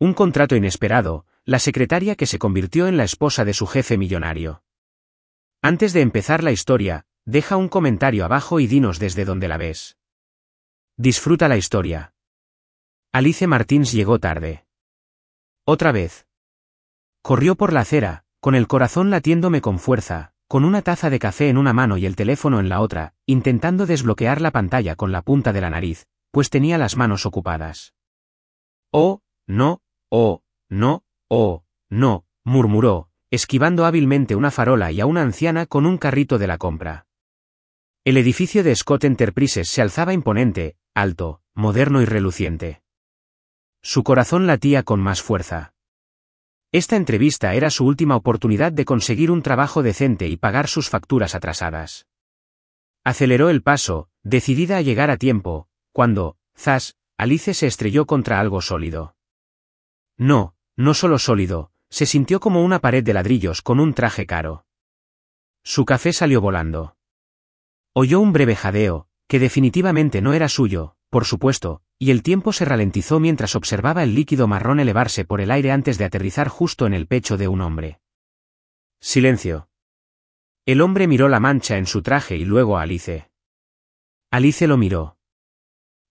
Un contrato inesperado, la secretaria que se convirtió en la esposa de su jefe millonario. Antes de empezar la historia, deja un comentario abajo y dinos desde dónde la ves. Disfruta la historia. Alice Martins llegó tarde. Otra vez. Corrió por la acera, con el corazón latiéndome con fuerza, con una taza de café en una mano y el teléfono en la otra, intentando desbloquear la pantalla con la punta de la nariz, pues tenía las manos ocupadas. Oh, no, murmuró, esquivando hábilmente una farola y a una anciana con un carrito de la compra. El edificio de Scott Enterprises se alzaba imponente, alto, moderno y reluciente. Su corazón latía con más fuerza. Esta entrevista era su última oportunidad de conseguir un trabajo decente y pagar sus facturas atrasadas. Aceleró el paso, decidida a llegar a tiempo, cuando, zas, Alice se estrelló contra algo sólido. No solo sólido, se sintió como una pared de ladrillos con un traje caro. Su café salió volando. Oyó un breve jadeo, que definitivamente no era suyo, por supuesto, y el tiempo se ralentizó mientras observaba el líquido marrón elevarse por el aire antes de aterrizar justo en el pecho de un hombre. Silencio. El hombre miró la mancha en su traje y luego a Alice. Alice lo miró.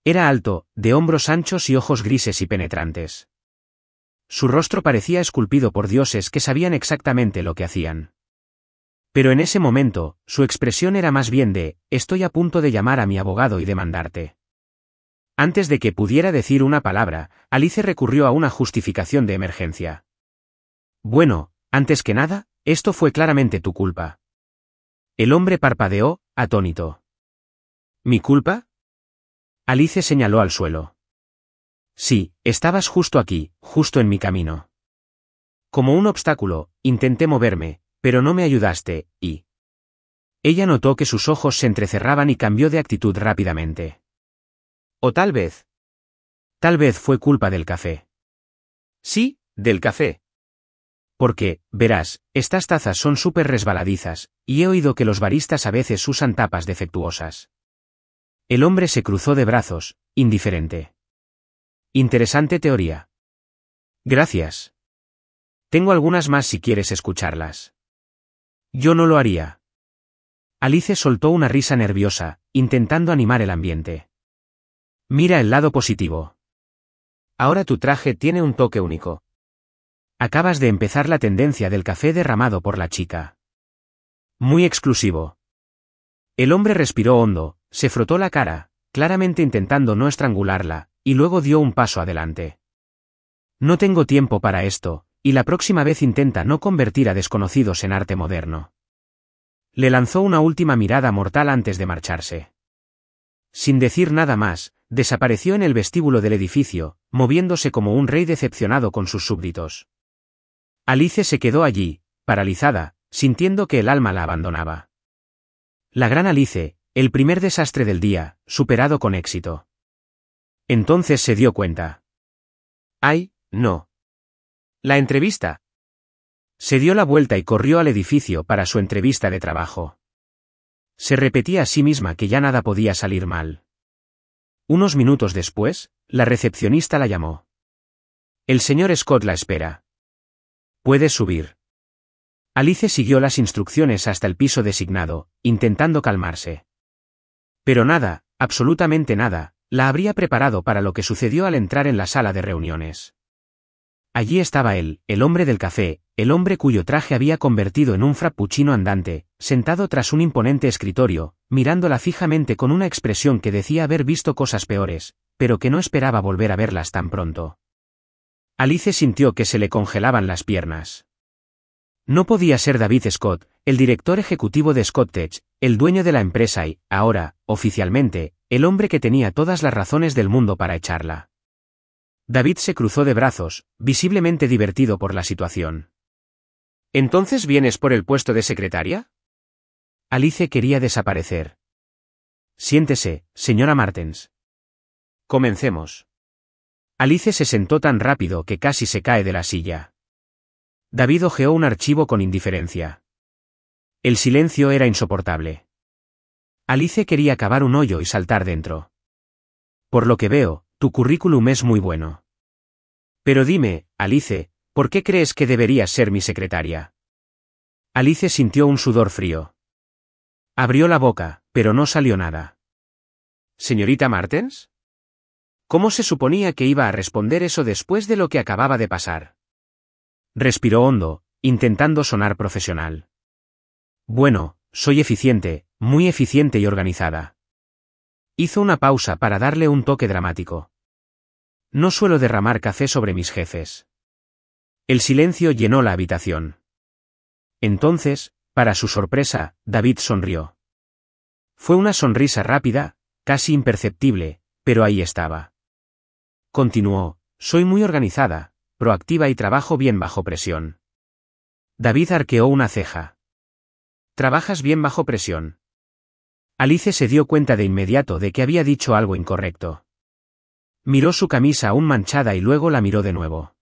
Era alto, de hombros anchos y ojos grises y penetrantes. Su rostro parecía esculpido por dioses que sabían exactamente lo que hacían. Pero en ese momento, su expresión era más bien de, estoy a punto de llamar a mi abogado y demandarte. Antes de que pudiera decir una palabra, Alice recurrió a una justificación de emergencia. Bueno, antes que nada, esto fue claramente tu culpa. El hombre parpadeó, atónito. ¿Mi culpa? Alice señaló al suelo. Sí, estabas justo aquí, justo en mi camino. Como un obstáculo, intenté moverme, pero no me ayudaste, y... Ella notó que sus ojos se entrecerraban y cambió de actitud rápidamente. O tal vez fue culpa del café. Sí, del café. Porque, verás, estas tazas son súper resbaladizas, y he oído que los baristas a veces usan tapas defectuosas. El hombre se cruzó de brazos, indiferente. Interesante teoría. Gracias. Tengo algunas más si quieres escucharlas. Yo no lo haría. Alice soltó una risa nerviosa, intentando animar el ambiente. Mira el lado positivo. Ahora tu traje tiene un toque único. Acabas de empezar la tendencia del café derramado por la chica. Muy exclusivo. El hombre respiró hondo, se frotó la cara, claramente intentando no estrangularla, y luego dio un paso adelante. No tengo tiempo para esto, y la próxima vez intenta no convertir a desconocidos en arte moderno. Le lanzó una última mirada mortal antes de marcharse. Sin decir nada más, desapareció en el vestíbulo del edificio, moviéndose como un rey decepcionado con sus súbditos. Alice se quedó allí, paralizada, sintiendo que el alma la abandonaba. La gran Alice, el primer desastre del día, superado con éxito. Entonces se dio cuenta. ¡Ay, no! La entrevista. Se dio la vuelta y corrió al edificio para su entrevista de trabajo. Se repetía a sí misma que ya nada podía salir mal. Unos minutos después, la recepcionista la llamó. El señor Scott la espera. Puedes subir. Alice siguió las instrucciones hasta el piso designado, intentando calmarse. Pero nada, absolutamente nada, la habría preparado para lo que sucedió al entrar en la sala de reuniones. Allí estaba él, el hombre del café, el hombre cuyo traje había convertido en un frappuccino andante, sentado tras un imponente escritorio, mirándola fijamente con una expresión que decía haber visto cosas peores, pero que no esperaba volver a verlas tan pronto. Alice sintió que se le congelaban las piernas. No podía ser David Scott, el director ejecutivo de Scott Tech, el dueño de la empresa y, ahora, oficialmente, el hombre que tenía todas las razones del mundo para echarla. David se cruzó de brazos, visiblemente divertido por la situación. ¿Entonces vienes por el puesto de secretaria? Alice quería desaparecer. Siéntese, señora Martens. Comencemos. Alice se sentó tan rápido que casi se cae de la silla. David hojeó un archivo con indiferencia. El silencio era insoportable. Alice quería cavar un hoyo y saltar dentro. Por lo que veo, tu currículum es muy bueno. Pero dime, Alice, ¿por qué crees que deberías ser mi secretaria? Alice sintió un sudor frío. Abrió la boca, pero no salió nada. ¿Señorita Martens? ¿Cómo se suponía que iba a responder eso después de lo que acababa de pasar? Respiró hondo, intentando sonar profesional. Bueno, soy eficiente, muy eficiente y organizada. Hizo una pausa para darle un toque dramático. No suelo derramar café sobre mis jefes. El silencio llenó la habitación. Entonces, para su sorpresa, David sonrió. Fue una sonrisa rápida, casi imperceptible, pero ahí estaba. Continuó, soy muy organizada, proactiva y trabajo bien bajo presión. David arqueó una ceja. ¿Trabajas bien bajo presión? Alice se dio cuenta de inmediato de que había dicho algo incorrecto. Miró su camisa aún manchada y luego la miró de nuevo.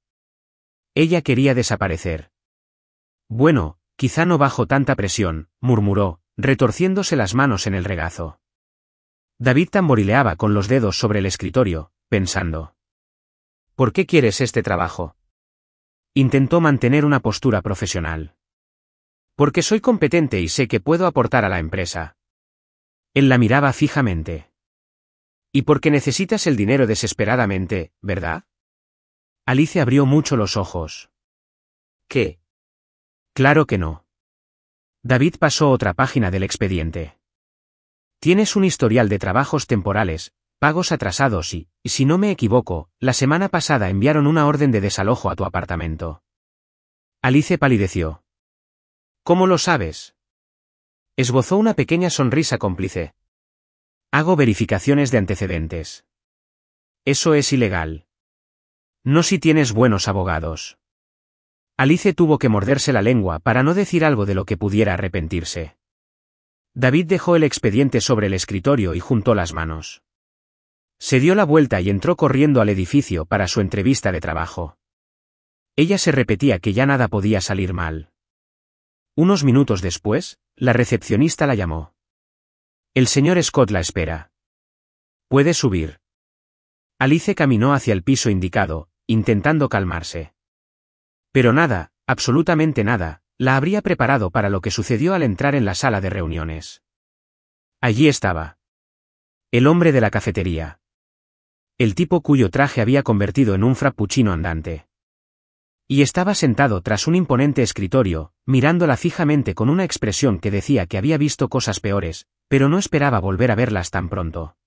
Ella quería desaparecer. Bueno, quizá no bajo tanta presión, murmuró, retorciéndose las manos en el regazo. David tamborileaba con los dedos sobre el escritorio, pensando. ¿Por qué quieres este trabajo? Intentó mantener una postura profesional. Porque soy competente y sé que puedo aportar a la empresa. Él la miraba fijamente. Y porque necesitas el dinero desesperadamente, ¿verdad? Alice abrió mucho los ojos. ¿Qué? Claro que no. David pasó otra página del expediente. Tienes un historial de trabajos temporales, pagos atrasados y, si no me equivoco, la semana pasada enviaron una orden de desalojo a tu apartamento. Alice palideció. ¿Cómo lo sabes? Esbozó una pequeña sonrisa cómplice. Hago verificaciones de antecedentes. Eso es ilegal. No si tienes buenos abogados. Alice tuvo que morderse la lengua para no decir algo de lo que pudiera arrepentirse. David dejó el expediente sobre el escritorio y juntó las manos. Se dio la vuelta y entró corriendo al edificio para su entrevista de trabajo. Ella se repetía que ya nada podía salir mal. Unos minutos después, la recepcionista la llamó. El señor Scott la espera. ¿Puede subir? Alice caminó hacia el piso indicado, intentando calmarse. Pero nada, absolutamente nada, la habría preparado para lo que sucedió al entrar en la sala de reuniones. Allí estaba. El hombre de la cafetería. El tipo cuyo traje había convertido en un frappuccino andante. Y estaba sentado tras un imponente escritorio, mirándola fijamente con una expresión que decía que había visto cosas peores, pero no esperaba volver a verlas tan pronto.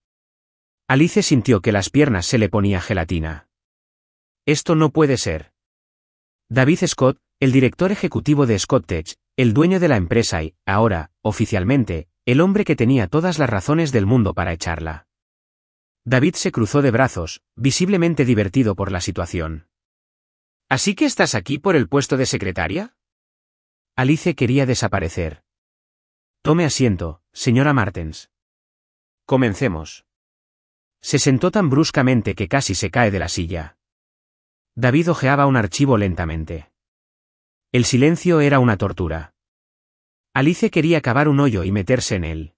Alice sintió que las piernas se le ponía gelatina. Esto no puede ser. David Scott, el director ejecutivo de Scott Tech, el dueño de la empresa y, ahora, oficialmente, el hombre que tenía todas las razones del mundo para echarla. David se cruzó de brazos, visiblemente divertido por la situación. ¿Así que estás aquí por el puesto de secretaria? Alice quería desaparecer. Tome asiento, señora Martens. Comencemos. Se sentó tan bruscamente que casi se cae de la silla. David hojeaba un archivo lentamente. El silencio era una tortura. Alice quería cavar un hoyo y meterse en él.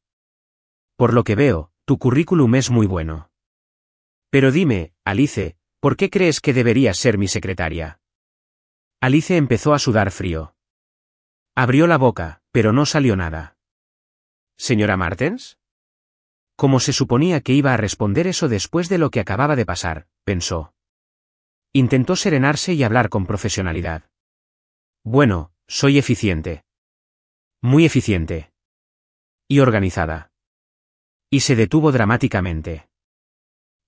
Por lo que veo, tu currículum es muy bueno. Pero dime, Alice, ¿por qué crees que deberías ser mi secretaria? Alice empezó a sudar frío. Abrió la boca, pero no salió nada. ¿Señora Martens? ¿Cómo se suponía que iba a responder eso después de lo que acababa de pasar?, pensó. Intentó serenarse y hablar con profesionalidad. Bueno, soy eficiente. Muy eficiente. Y organizada. Y se detuvo dramáticamente.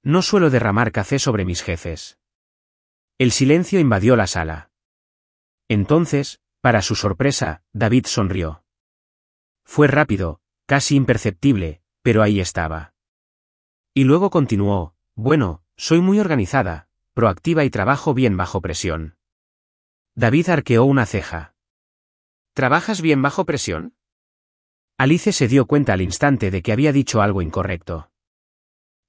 No suelo derramar café sobre mis jefes. El silencio invadió la sala. Entonces, para su sorpresa, David sonrió. Fue rápido, casi imperceptible, pero ahí estaba. Y luego continuó, bueno, soy muy organizada, proactiva y trabajo bien bajo presión. David arqueó una ceja. ¿Trabajas bien bajo presión? Alice se dio cuenta al instante de que había dicho algo incorrecto.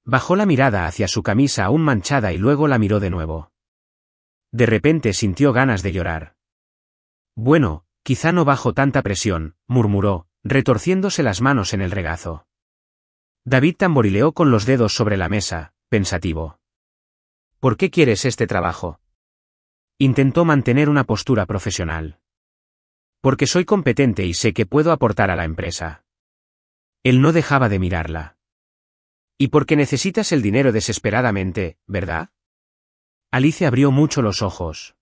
Bajó la mirada hacia su camisa aún manchada y luego la miró de nuevo. De repente sintió ganas de llorar. Bueno, quizá no bajo tanta presión, murmuró, retorciéndose las manos en el regazo. David tamborileó con los dedos sobre la mesa, pensativo. ¿Por qué quieres este trabajo? Intentó mantener una postura profesional. Porque soy competente y sé que puedo aportar a la empresa. Él no dejaba de mirarla. Y porque necesitas el dinero desesperadamente, ¿verdad? Alice abrió mucho los ojos.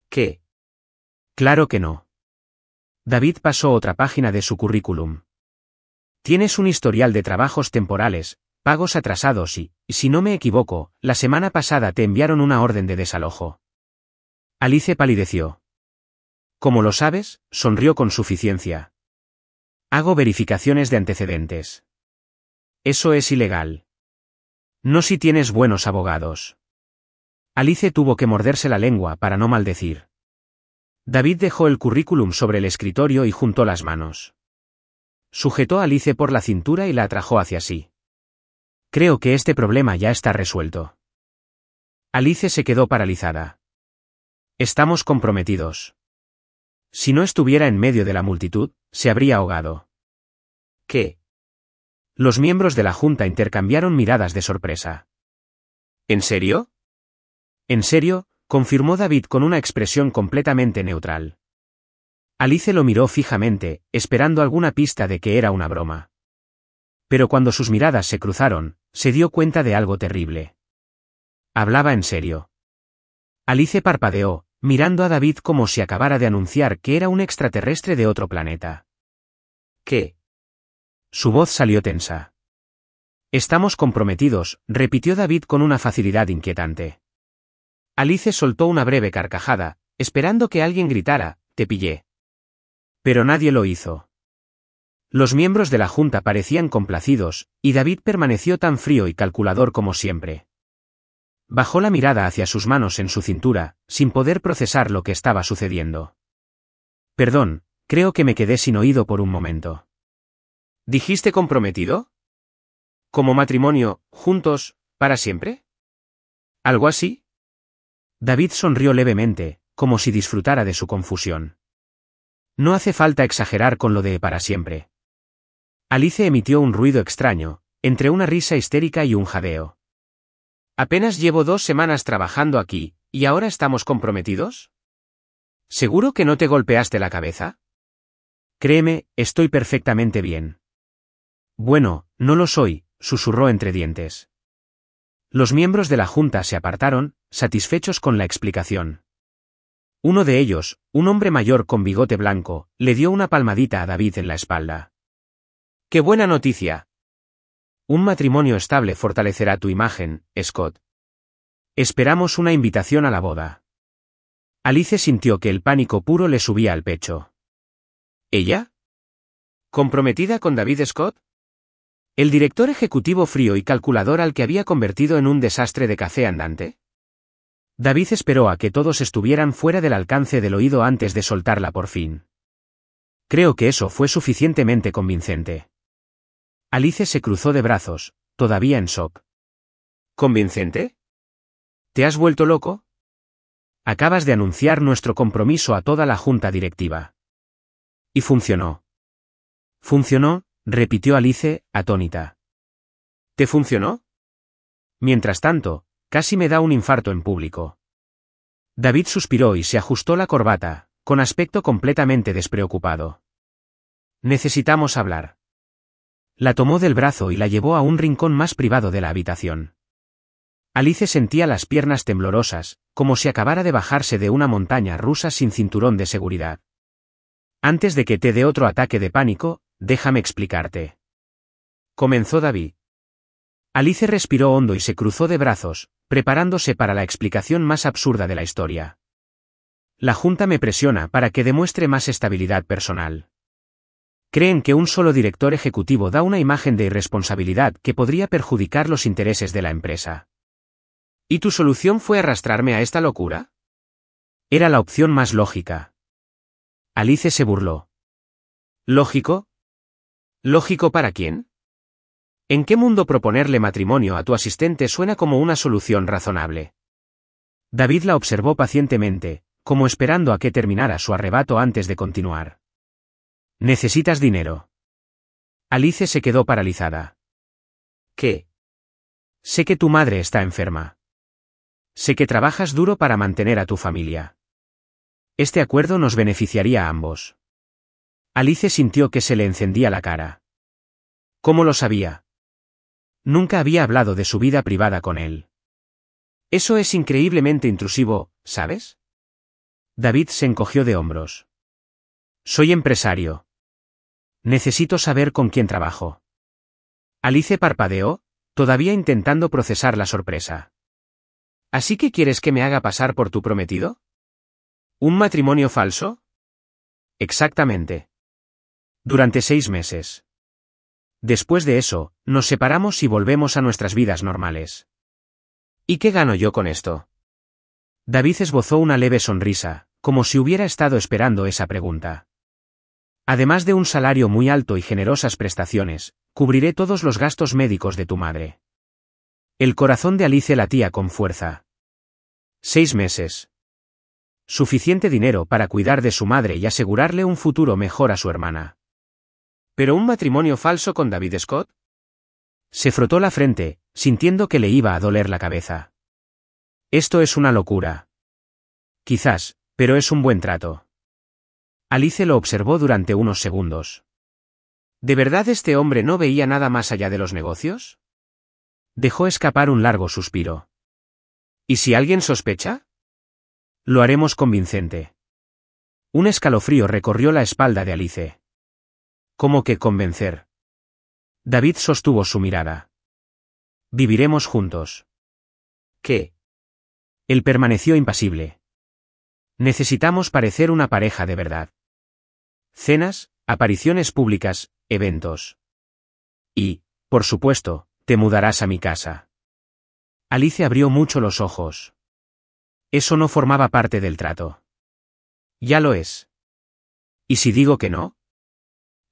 ¿Qué? Claro que no. David pasó otra página de su currículum. Tienes un historial de trabajos temporales, pagos atrasados y, si no me equivoco, la semana pasada te enviaron una orden de desalojo. Alice palideció. ¿Cómo lo sabes? Sonrió con suficiencia. Hago verificaciones de antecedentes. Eso es ilegal. No si tienes buenos abogados. Alice tuvo que morderse la lengua para no maldecir. David dejó el currículum sobre el escritorio y juntó las manos. Sujetó a Alice por la cintura y la atrajo hacia sí. Creo que este problema ya está resuelto. Alice se quedó paralizada. Estamos comprometidos. Si no estuviera en medio de la multitud, se habría ahogado. ¿Qué? Los miembros de la junta intercambiaron miradas de sorpresa. ¿En serio? En serio, confirmó David con una expresión completamente neutral. Alice lo miró fijamente, esperando alguna pista de que era una broma. Pero cuando sus miradas se cruzaron, se dio cuenta de algo terrible. Hablaba en serio. Alice parpadeó, mirando a David como si acabara de anunciar que era un extraterrestre de otro planeta. ¿Qué? Su voz salió tensa. Estamos comprometidos, repitió David con una facilidad inquietante. Alice soltó una breve carcajada, esperando que alguien gritara, «Te pillé». Pero nadie lo hizo. Los miembros de la junta parecían complacidos, y David permaneció tan frío y calculador como siempre. Bajó la mirada hacia sus manos en su cintura, sin poder procesar lo que estaba sucediendo. Perdón, creo que me quedé sin oído por un momento. ¿Dijiste comprometido? ¿Como matrimonio, juntos, para siempre? ¿Algo así? David sonrió levemente, como si disfrutara de su confusión. No hace falta exagerar con lo de para siempre. Alice emitió un ruido extraño, entre una risa histérica y un jadeo. Apenas llevo 2 semanas trabajando aquí, ¿y ahora estamos comprometidos? ¿Seguro que no te golpeaste la cabeza? Créeme, estoy perfectamente bien. Bueno, no lo soy, susurró entre dientes. Los miembros de la junta se apartaron, satisfechos con la explicación. Uno de ellos, un hombre mayor con bigote blanco, le dio una palmadita a David en la espalda. ¡Qué buena noticia! Un matrimonio estable fortalecerá tu imagen, Scott. Esperamos una invitación a la boda. Alice sintió que el pánico puro le subía al pecho. ¿Ella? ¿Comprometida con David Scott? ¿El director ejecutivo frío y calculador al que había convertido en un desastre de café andante? David esperó a que todos estuvieran fuera del alcance del oído antes de soltarla por fin. Creo que eso fue suficientemente convincente. Alice se cruzó de brazos, todavía en shock. ¿Convincente? ¿Te has vuelto loco? Acabas de anunciar nuestro compromiso a toda la junta directiva. Y funcionó. ¿Funcionó? Repitió Alice, atónita. ¿Te funcionó? Mientras tanto, casi me da un infarto en público. David suspiró y se ajustó la corbata, con aspecto completamente despreocupado. Necesitamos hablar. La tomó del brazo y la llevó a un rincón más privado de la habitación. Alice sentía las piernas temblorosas, como si acabara de bajarse de una montaña rusa sin cinturón de seguridad. Antes de que te dé otro ataque de pánico, déjame explicarte. Comenzó David. Alice respiró hondo y se cruzó de brazos, preparándose para la explicación más absurda de la historia. La junta me presiona para que demuestre más estabilidad personal. Creen que un solo director ejecutivo da una imagen de irresponsabilidad que podría perjudicar los intereses de la empresa. ¿Y tu solución fue arrastrarme a esta locura? Era la opción más lógica. Alice se burló. ¿Lógico? ¿Lógico para quién? ¿En qué mundo proponerle matrimonio a tu asistente suena como una solución razonable? David la observó pacientemente, como esperando a que terminara su arrebato antes de continuar. Necesitas dinero. Alice se quedó paralizada. ¿Qué? Sé que tu madre está enferma. Sé que trabajas duro para mantener a tu familia. Este acuerdo nos beneficiaría a ambos. Alice sintió que se le encendía la cara. ¿Cómo lo sabía? Nunca había hablado de su vida privada con él. Eso es increíblemente intrusivo, ¿sabes? David se encogió de hombros. Soy empresario. Necesito saber con quién trabajo. Alice parpadeó, todavía intentando procesar la sorpresa. ¿Así que quieres que me haga pasar por tu prometido? ¿Un matrimonio falso? Exactamente. Durante 6 meses. Después de eso, nos separamos y volvemos a nuestras vidas normales. ¿Y qué gano yo con esto? David esbozó una leve sonrisa, como si hubiera estado esperando esa pregunta. Además de un salario muy alto y generosas prestaciones, cubriré todos los gastos médicos de tu madre. El corazón de Alice latía con fuerza. 6 meses. Suficiente dinero para cuidar de su madre y asegurarle un futuro mejor a su hermana. ¿Pero un matrimonio falso con David Scott? Se frotó la frente, sintiendo que le iba a doler la cabeza. Esto es una locura. Quizás, pero es un buen trato. Alice lo observó durante unos segundos. ¿De verdad este hombre no veía nada más allá de los negocios? Dejó escapar un largo suspiro. ¿Y si alguien sospecha? Lo haremos convincente. Un escalofrío recorrió la espalda de Alice. ¿Cómo que convencer? David sostuvo su mirada. Viviremos juntos. ¿Qué? Él permaneció impasible. Necesitamos parecer una pareja de verdad. Cenas, apariciones públicas, eventos. Y, por supuesto, te mudarás a mi casa. Alice abrió mucho los ojos. Eso no formaba parte del trato. Ya lo es. ¿Y si digo que no?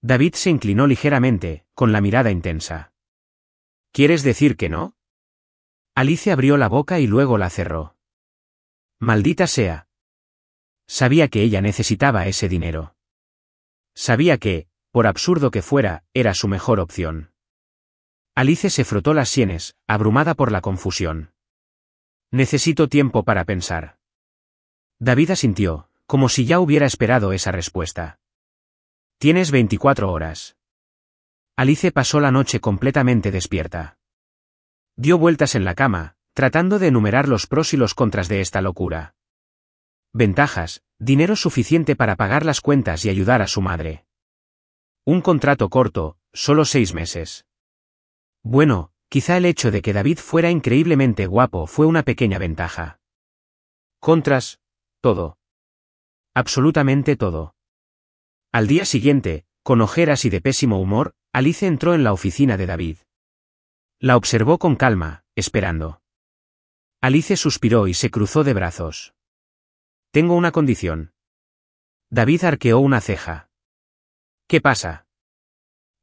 David se inclinó ligeramente, con la mirada intensa. ¿Quieres decir que no? Alice abrió la boca y luego la cerró. Maldita sea. Sabía que ella necesitaba ese dinero. Sabía que, por absurdo que fuera, era su mejor opción. Alice se frotó las sienes, abrumada por la confusión. Necesito tiempo para pensar. David asintió, como si ya hubiera esperado esa respuesta. Tienes 24 horas. Alice pasó la noche completamente despierta. Dio vueltas en la cama, tratando de enumerar los pros y los contras de esta locura. Ventajas: dinero suficiente para pagar las cuentas y ayudar a su madre. Un contrato corto, solo 6 meses. Bueno, quizá el hecho de que David fuera increíblemente guapo fue una pequeña ventaja. Contras: todo. Absolutamente todo. Al día siguiente, con ojeras y de pésimo humor, Alice entró en la oficina de David. La observó con calma, esperando. Alice suspiró y se cruzó de brazos. Tengo una condición. David arqueó una ceja. ¿Qué pasa?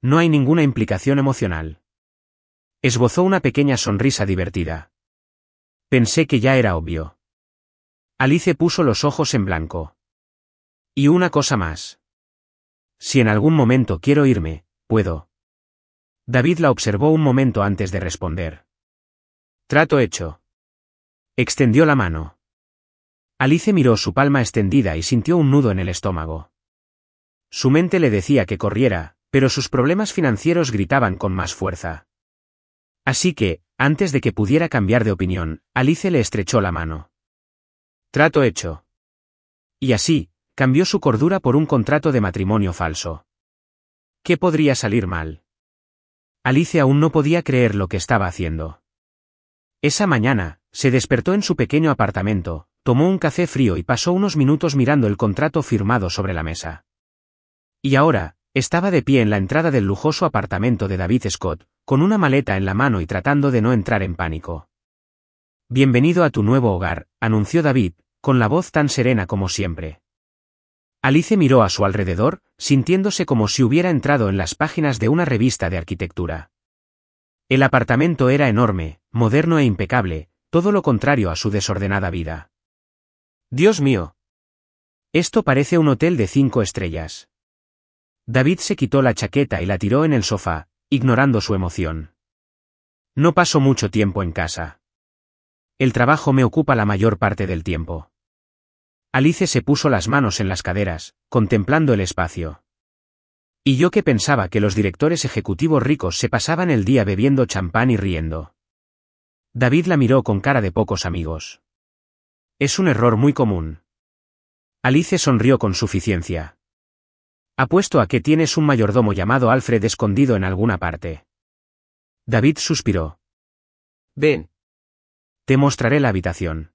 No hay ninguna implicación emocional. Esbozó una pequeña sonrisa divertida. Pensé que ya era obvio. Alice puso los ojos en blanco. Y una cosa más. Si en algún momento quiero irme, puedo. David la observó un momento antes de responder. Trato hecho. Extendió la mano. Alice miró su palma extendida y sintió un nudo en el estómago. Su mente le decía que corriera, pero sus problemas financieros gritaban con más fuerza. Así que, antes de que pudiera cambiar de opinión, Alice le estrechó la mano. Trato hecho. Y así, cambió su cordura por un contrato de matrimonio falso. ¿Qué podría salir mal? Alice aún no podía creer lo que estaba haciendo. Esa mañana, se despertó en su pequeño apartamento, tomó un café frío y pasó unos minutos mirando el contrato firmado sobre la mesa. Y ahora, estaba de pie en la entrada del lujoso apartamento de David Scott, con una maleta en la mano y tratando de no entrar en pánico. Bienvenido a tu nuevo hogar, anunció David, con la voz tan serena como siempre. Alice miró a su alrededor, sintiéndose como si hubiera entrado en las páginas de una revista de arquitectura. El apartamento era enorme, moderno e impecable, todo lo contrario a su desordenada vida. Dios mío. Esto parece un hotel de 5 estrellas. David se quitó la chaqueta y la tiró en el sofá, ignorando su emoción. No pasó mucho tiempo en casa. El trabajo me ocupa la mayor parte del tiempo. Alice se puso las manos en las caderas, contemplando el espacio. Y yo que pensaba que los directores ejecutivos ricos se pasaban el día bebiendo champán y riendo. David la miró con cara de pocos amigos. Es un error muy común. Alice sonrió con suficiencia. Apuesto a que tienes un mayordomo llamado Alfred escondido en alguna parte. David suspiró. Ven. Te mostraré la habitación.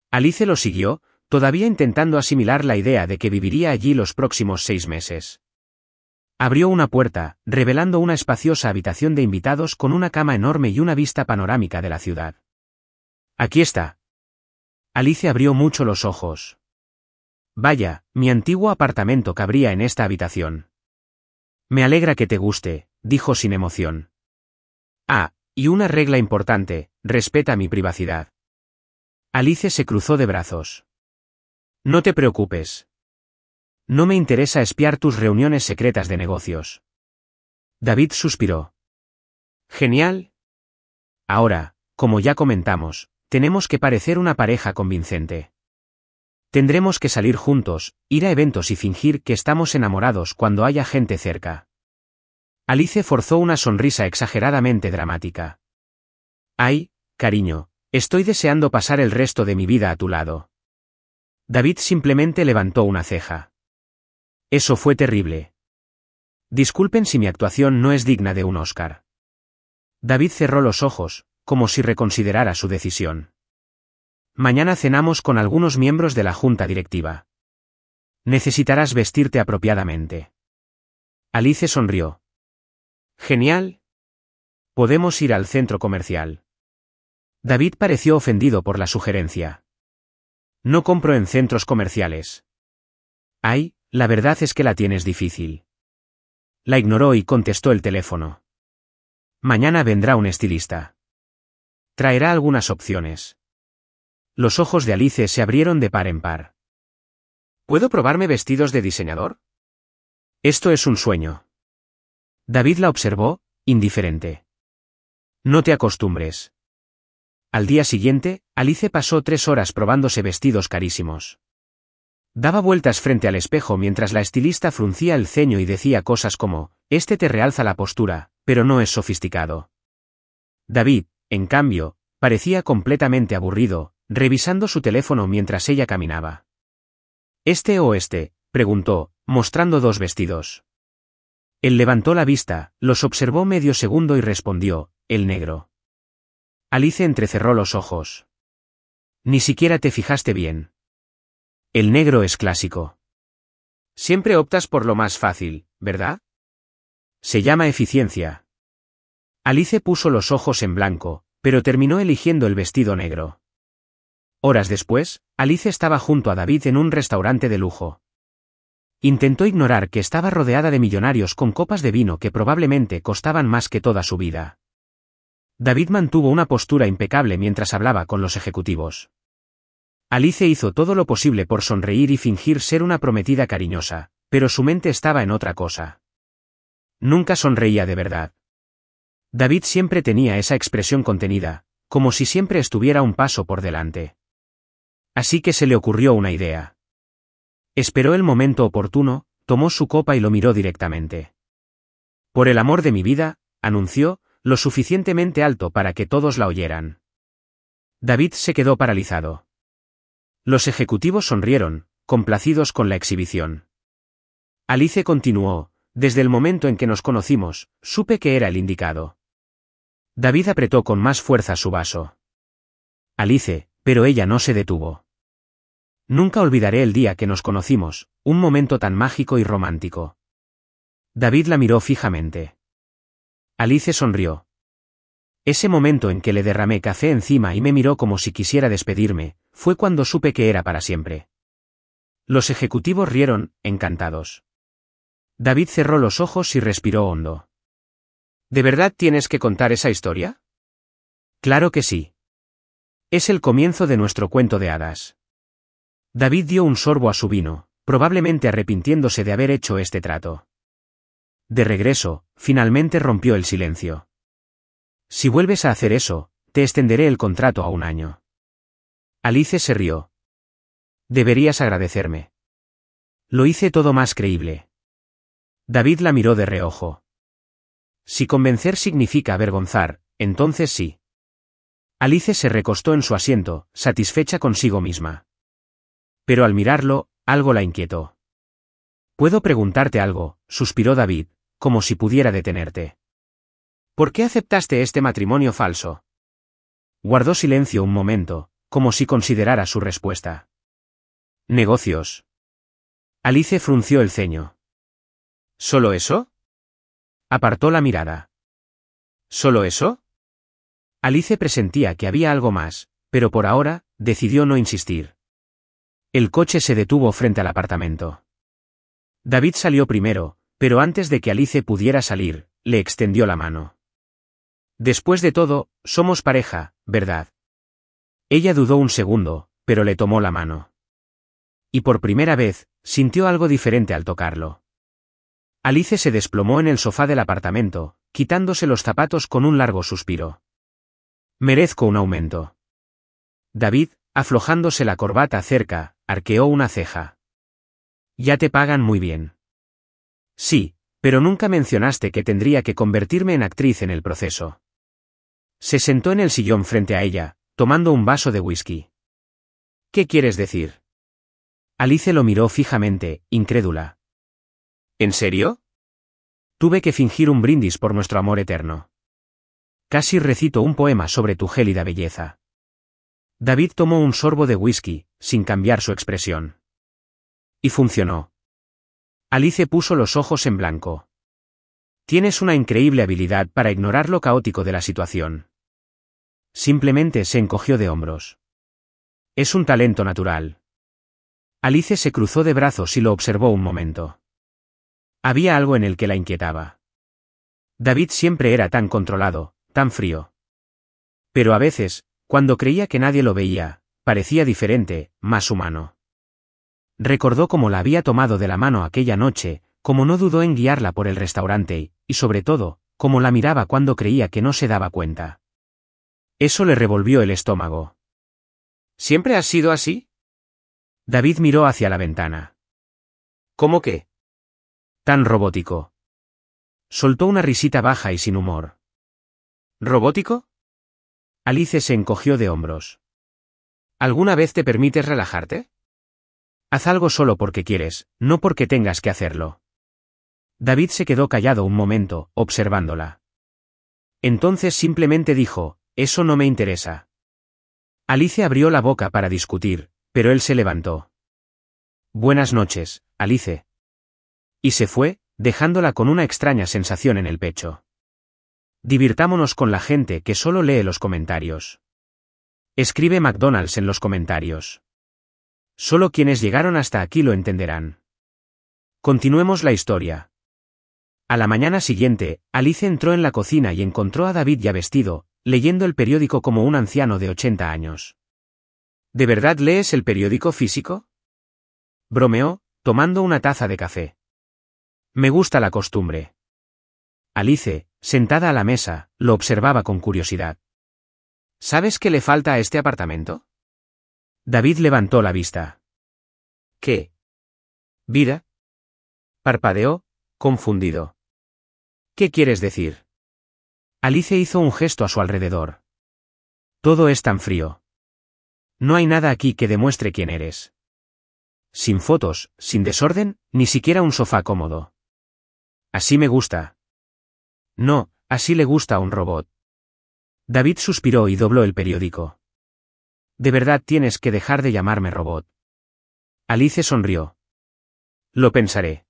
Alice lo siguió, todavía intentando asimilar la idea de que viviría allí los próximos 6 meses. Abrió una puerta, revelando una espaciosa habitación de invitados con una cama enorme y una vista panorámica de la ciudad. Aquí está. Alice abrió mucho los ojos. Vaya, mi antiguo apartamento cabría en esta habitación. Me alegra que te guste, dijo sin emoción. Ah, y una regla importante, respeta mi privacidad. Alice se cruzó de brazos. No te preocupes. No me interesa espiar tus reuniones secretas de negocios. David suspiró. Genial. Ahora, como ya comentamos, tenemos que parecer una pareja convincente. Tendremos que salir juntos, ir a eventos y fingir que estamos enamorados cuando haya gente cerca. Alice forzó una sonrisa exageradamente dramática. Ay, cariño, estoy deseando pasar el resto de mi vida a tu lado. David simplemente levantó una ceja. Eso fue terrible. Disculpen si mi actuación no es digna de un Oscar. David cerró los ojos, como si reconsiderara su decisión. Mañana cenamos con algunos miembros de la junta directiva. Necesitarás vestirte apropiadamente. Alice sonrió. Genial. Podemos ir al centro comercial. David pareció ofendido por la sugerencia. No compro en centros comerciales. Ay, la verdad es que la tienes difícil. La ignoró y contestó el teléfono. Mañana vendrá un estilista. Traerá algunas opciones. Los ojos de Alice se abrieron de par en par. ¿Puedo probarme vestidos de diseñador? Esto es un sueño. David la observó, indiferente. No te acostumbres. Al día siguiente, Alice pasó 3 horas probándose vestidos carísimos. Daba vueltas frente al espejo mientras la estilista fruncía el ceño y decía cosas como, este te realza la postura, pero no es sofisticado. David, en cambio, parecía completamente aburrido, revisando su teléfono mientras ella caminaba. ¿Este o este?, preguntó, mostrando 2 vestidos. Él levantó la vista, los observó medio segundo y respondió, el negro. Alice entrecerró los ojos. Ni siquiera te fijaste bien. El negro es clásico. Siempre optas por lo más fácil, ¿verdad? Se llama eficiencia. Alice puso los ojos en blanco, pero terminó eligiendo el vestido negro. Horas después, Alice estaba junto a David en un restaurante de lujo. Intentó ignorar que estaba rodeada de millonarios con copas de vino que probablemente costaban más que toda su vida. David mantuvo una postura impecable mientras hablaba con los ejecutivos. Alice hizo todo lo posible por sonreír y fingir ser una prometida cariñosa, pero su mente estaba en otra cosa. Nunca sonreía de verdad. David siempre tenía esa expresión contenida, como si siempre estuviera un paso por delante. Así que se le ocurrió una idea. Esperó el momento oportuno, tomó su copa y lo miró directamente. Por el amor de mi vida, anunció, lo suficientemente alto para que todos la oyeran. David se quedó paralizado. Los ejecutivos sonrieron, complacidos con la exhibición. Alice continuó, desde el momento en que nos conocimos, supe que era el indicado. David apretó con más fuerza su vaso. Alice, pero ella no se detuvo. Nunca olvidaré el día que nos conocimos, un momento tan mágico y romántico. David la miró fijamente. Alice sonrió. Ese momento en que le derramé café encima y me miró como si quisiera despedirme, fue cuando supe que era para siempre. Los ejecutivos rieron, encantados. David cerró los ojos y respiró hondo. ¿De verdad tienes que contar esa historia? Claro que sí. Es el comienzo de nuestro cuento de hadas. David dio un sorbo a su vino, probablemente arrepintiéndose de haber hecho este trato. De regreso, finalmente rompió el silencio. Si vuelves a hacer eso, te extenderé el contrato a 1 año. Alice se rió. Deberías agradecerme. Lo hice todo más creíble. David la miró de reojo. Si convencer significa avergonzar, entonces sí. Alice se recostó en su asiento, satisfecha consigo misma. Pero al mirarlo, algo la inquietó. «¿Puedo preguntarte algo?», suspiró David, como si pudiera detenerte. «¿Por qué aceptaste este matrimonio falso?». Guardó silencio un momento, como si considerara su respuesta. «Negocios». Alice frunció el ceño. ¿Solo eso? Apartó la mirada. ¿Solo eso? Alice presentía que había algo más, pero por ahora, decidió no insistir. El coche se detuvo frente al apartamento. David salió primero, pero antes de que Alice pudiera salir, le extendió la mano. Después de todo, somos pareja, ¿verdad? Ella dudó un segundo, pero le tomó la mano. Y por primera vez, sintió algo diferente al tocarlo. Alice se desplomó en el sofá del apartamento, quitándose los zapatos con un largo suspiro. Merezco un aumento. David, aflojándose la corbata cerca, arqueó una ceja. Ya te pagan muy bien. Sí, pero nunca mencionaste que tendría que convertirme en actriz en el proceso. Se sentó en el sillón frente a ella, tomando un vaso de whisky. ¿Qué quieres decir? Alice lo miró fijamente, incrédula. ¿En serio? Tuve que fingir un brindis por nuestro amor eterno. Casi recito un poema sobre tu gélida belleza. David tomó un sorbo de whisky, sin cambiar su expresión. Y funcionó. Alice puso los ojos en blanco. Tienes una increíble habilidad para ignorar lo caótico de la situación. Simplemente se encogió de hombros. Es un talento natural. Alice se cruzó de brazos y lo observó un momento. Había algo en el que la inquietaba. David siempre era tan controlado, tan frío. Pero a veces, cuando creía que nadie lo veía, parecía diferente, más humano. Recordó cómo la había tomado de la mano aquella noche, cómo no dudó en guiarla por el restaurante y, sobre todo, cómo la miraba cuando creía que no se daba cuenta. Eso le revolvió el estómago. ¿Siempre has sido así? David miró hacia la ventana. ¿Cómo qué? Tan robótico. Soltó una risita baja y sin humor. ¿Robótico? Alice se encogió de hombros. ¿Alguna vez te permites relajarte? Haz algo solo porque quieres, no porque tengas que hacerlo. David se quedó callado un momento, observándola. Entonces simplemente dijo, eso no me interesa. Alice abrió la boca para discutir, pero él se levantó. Buenas noches, Alice. Y se fue, dejándola con una extraña sensación en el pecho. Divirtámonos con la gente que solo lee los comentarios. Escribe McDonald's en los comentarios. Solo quienes llegaron hasta aquí lo entenderán. Continuemos la historia. A la mañana siguiente, Alice entró en la cocina y encontró a David ya vestido, leyendo el periódico como un anciano de 80 años. ¿De verdad lees el periódico físico? Bromeó, tomando una taza de café. Me gusta la costumbre. Alice, sentada a la mesa, lo observaba con curiosidad. ¿Sabes qué le falta a este apartamento? David levantó la vista. ¿Qué? ¿Vida? Parpadeó, confundido. ¿Qué quieres decir? Alice hizo un gesto a su alrededor. Todo es tan frío. No hay nada aquí que demuestre quién eres. Sin fotos, sin desorden, ni siquiera un sofá cómodo. Así me gusta. No, así le gusta a un robot. David suspiró y dobló el periódico. De verdad tienes que dejar de llamarme robot. Alice sonrió. Lo pensaré.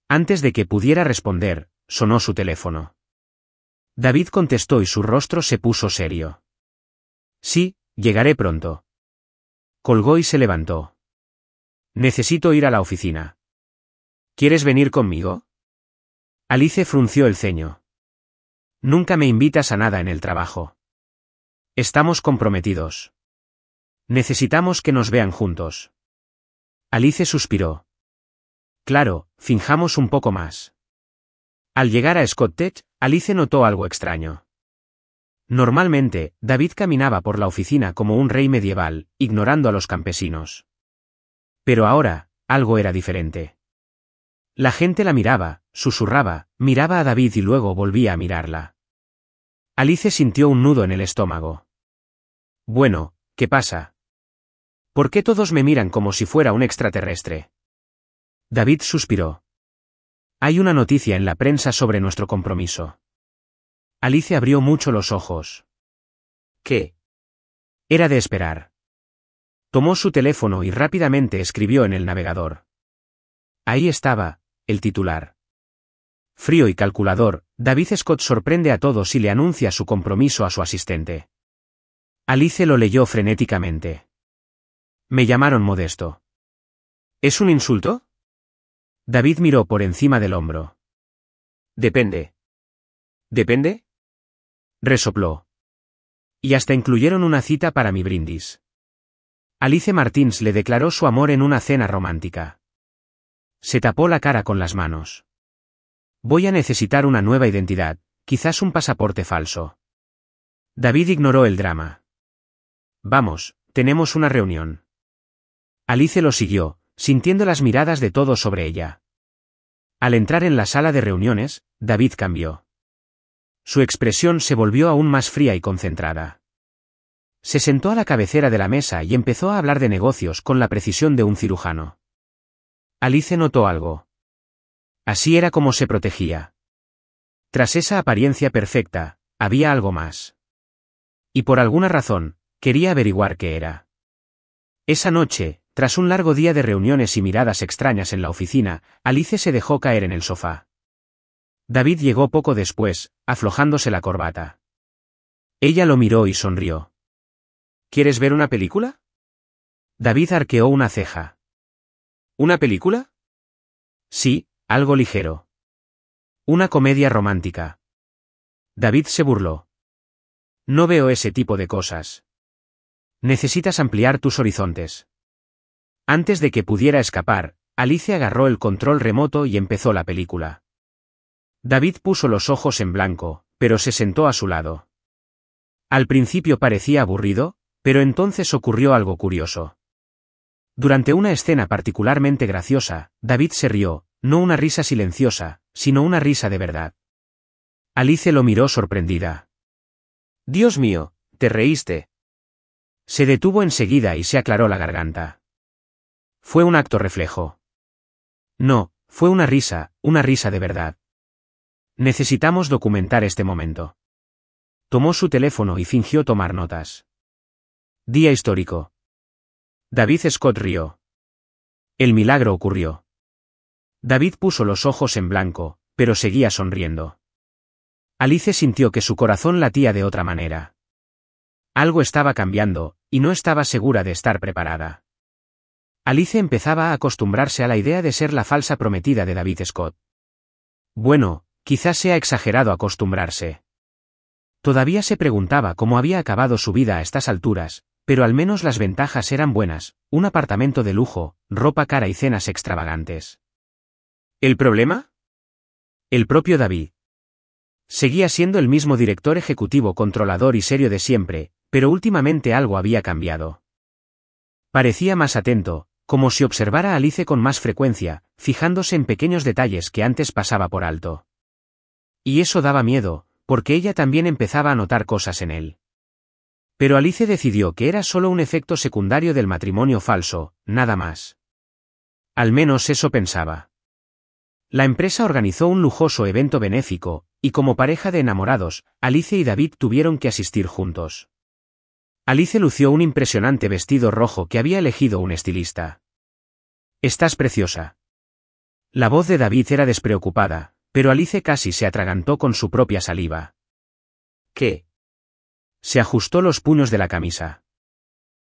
Antes de que pudiera responder, sonó su teléfono. David contestó y su rostro se puso serio. Sí, llegaré pronto. Colgó y se levantó. Necesito ir a la oficina. ¿Quieres venir conmigo? Alice frunció el ceño. Nunca me invitas a nada en el trabajo. Estamos comprometidos. Necesitamos que nos vean juntos. Alice suspiró. Claro, finjamos un poco más. Al llegar a Scott Tech, Alice notó algo extraño. Normalmente, David caminaba por la oficina como un rey medieval, ignorando a los campesinos. Pero ahora, algo era diferente. La gente la miraba, susurraba, miraba a David y luego volvía a mirarla. Alice sintió un nudo en el estómago. Bueno, ¿qué pasa? ¿Por qué todos me miran como si fuera un extraterrestre? David suspiró. Hay una noticia en la prensa sobre nuestro compromiso. Alice abrió mucho los ojos. ¿Qué? Era de esperar. Tomó su teléfono y rápidamente escribió en el navegador. Ahí estaba, el titular. Frío y calculador, David Scott sorprende a todos y le anuncia su compromiso a su asistente. Alice lo leyó frenéticamente. Me llamaron modesto. ¿Es un insulto? David miró por encima del hombro. Depende. ¿Depende? Resopló. Y hasta incluyeron una cita para mi brindis. Alice Martins le declaró su amor en una cena romántica. Se tapó la cara con las manos. Voy a necesitar una nueva identidad, quizás un pasaporte falso. David ignoró el drama. Vamos, tenemos una reunión. Alice lo siguió, sintiendo las miradas de todos sobre ella. Al entrar en la sala de reuniones, David cambió. Su expresión se volvió aún más fría y concentrada. Se sentó a la cabecera de la mesa y empezó a hablar de negocios con la precisión de un cirujano. Alice notó algo. Así era como se protegía. Tras esa apariencia perfecta, había algo más. Y por alguna razón, quería averiguar qué era. Esa noche, tras un largo día de reuniones y miradas extrañas en la oficina, Alice se dejó caer en el sofá. David llegó poco después, aflojándose la corbata. Ella lo miró y sonrió. ¿Quieres ver una película? David arqueó una ceja. ¿Una película? Sí, algo ligero. Una comedia romántica. David se burló. No veo ese tipo de cosas. Necesitas ampliar tus horizontes. Antes de que pudiera escapar, Alice agarró el control remoto y empezó la película. David puso los ojos en blanco, pero se sentó a su lado. Al principio parecía aburrido, pero entonces ocurrió algo curioso. Durante una escena particularmente graciosa, David se rió, no una risa silenciosa, sino una risa de verdad. Alice lo miró sorprendida. Dios mío, ¿te reíste? Se detuvo enseguida y se aclaró la garganta. Fue un acto reflejo. No, fue una risa de verdad. Necesitamos documentar este momento. Tomó su teléfono y fingió tomar notas. Día histórico. David Scott rió. El milagro ocurrió. David puso los ojos en blanco, pero seguía sonriendo. Alice sintió que su corazón latía de otra manera. Algo estaba cambiando, y no estaba segura de estar preparada. Alice empezaba a acostumbrarse a la idea de ser la falsa prometida de David Scott. Bueno, quizás sea exagerado acostumbrarse. Todavía se preguntaba cómo había acabado su vida a estas alturas, pero al menos las ventajas eran buenas, un apartamento de lujo, ropa cara y cenas extravagantes. ¿El problema? El propio David. Seguía siendo el mismo director ejecutivo controlador y serio de siempre, pero últimamente algo había cambiado. Parecía más atento, como si observara a Alice con más frecuencia, fijándose en pequeños detalles que antes pasaba por alto. Y eso daba miedo, porque ella también empezaba a notar cosas en él. Pero Alice decidió que era solo un efecto secundario del matrimonio falso, nada más. Al menos eso pensaba. La empresa organizó un lujoso evento benéfico, y como pareja de enamorados, Alice y David tuvieron que asistir juntos. Alice lució un impresionante vestido rojo que había elegido un estilista. «Estás preciosa». La voz de David era despreocupada, pero Alice casi se atragantó con su propia saliva. «¿Qué?» Se ajustó los puños de la camisa.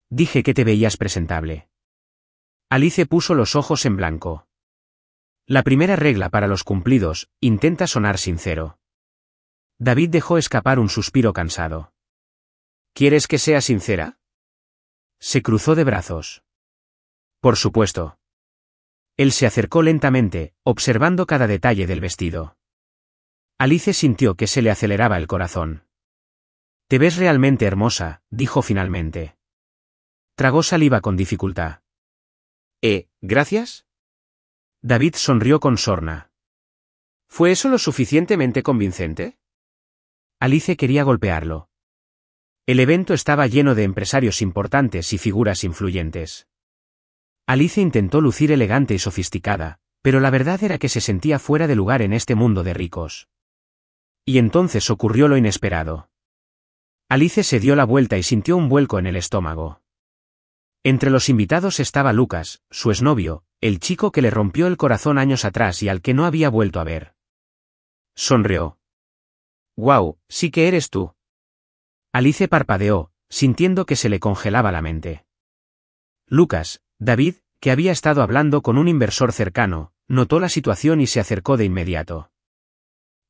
«Dije que te veías presentable». Alice puso los ojos en blanco. La primera regla para los cumplidos, intenta sonar sincero. David dejó escapar un suspiro cansado. ¿Quieres que sea sincera? Se cruzó de brazos. Por supuesto. Él se acercó lentamente, observando cada detalle del vestido. Alice sintió que se le aceleraba el corazón. Te ves realmente hermosa, dijo finalmente. Tragó saliva con dificultad. ¿Gracias? David sonrió con sorna. ¿Fue eso lo suficientemente convincente? Alice quería golpearlo. El evento estaba lleno de empresarios importantes y figuras influyentes. Alice intentó lucir elegante y sofisticada, pero la verdad era que se sentía fuera de lugar en este mundo de ricos. Y entonces ocurrió lo inesperado. Alice se dio la vuelta y sintió un vuelco en el estómago. Entre los invitados estaba Lucas, su exnovio, el chico que le rompió el corazón años atrás y al que no había vuelto a ver. Sonrió. «Guau, sí que eres tú». Alice parpadeó, sintiendo que se le congelaba la mente. Lucas, David, que había estado hablando con un inversor cercano, notó la situación y se acercó de inmediato.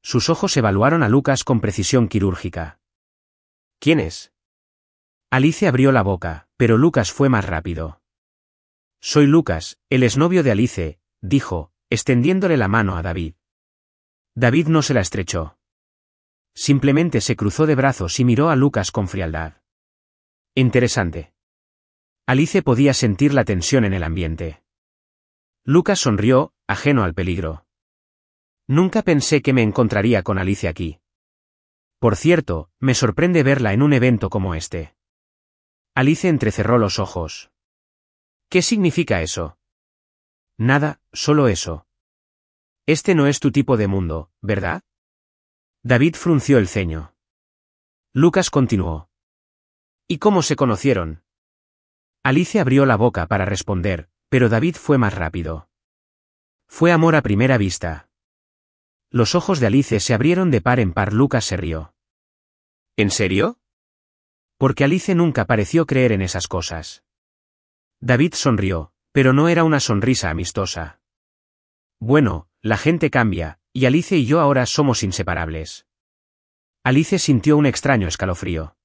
Sus ojos evaluaron a Lucas con precisión quirúrgica. ¿Quién es? Alice abrió la boca, pero Lucas fue más rápido. Soy Lucas, el exnovio de Alice, dijo, extendiéndole la mano a David. David no se la estrechó. Simplemente se cruzó de brazos y miró a Lucas con frialdad. Interesante. Alice podía sentir la tensión en el ambiente. Lucas sonrió, ajeno al peligro. Nunca pensé que me encontraría con Alice aquí. Por cierto, me sorprende verla en un evento como este. Alice entrecerró los ojos. ¿Qué significa eso? Nada, solo eso. Este no es tu tipo de mundo, ¿verdad? David frunció el ceño. Lucas continuó. ¿Y cómo se conocieron? Alice abrió la boca para responder, pero David fue más rápido. Fue amor a primera vista. Los ojos de Alice se abrieron de par en par. Lucas se rió. ¿En serio? Porque Alice nunca pareció creer en esas cosas. David sonrió, pero no era una sonrisa amistosa. Bueno, la gente cambia, y Alice y yo ahora somos inseparables. Alice sintió un extraño escalofrío.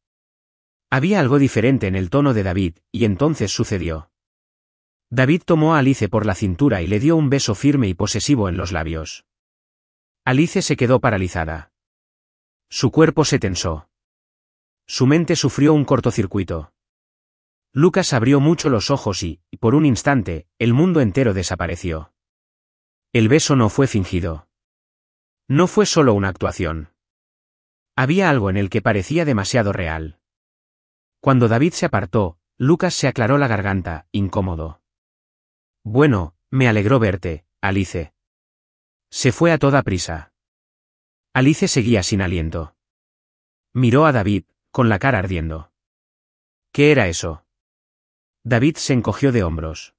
Había algo diferente en el tono de David, y entonces sucedió. David tomó a Alice por la cintura y le dio un beso firme y posesivo en los labios. Alice se quedó paralizada. Su cuerpo se tensó. Su mente sufrió un cortocircuito. Lucas abrió mucho los ojos y, por un instante, el mundo entero desapareció. El beso no fue fingido. No fue solo una actuación. Había algo en el que parecía demasiado real. Cuando David se apartó, Lucas se aclaró la garganta, incómodo. Bueno, me alegró verte, Alice. Se fue a toda prisa. Alice seguía sin aliento. Miró a David, con la cara ardiendo. ¿Qué era eso? David se encogió de hombros.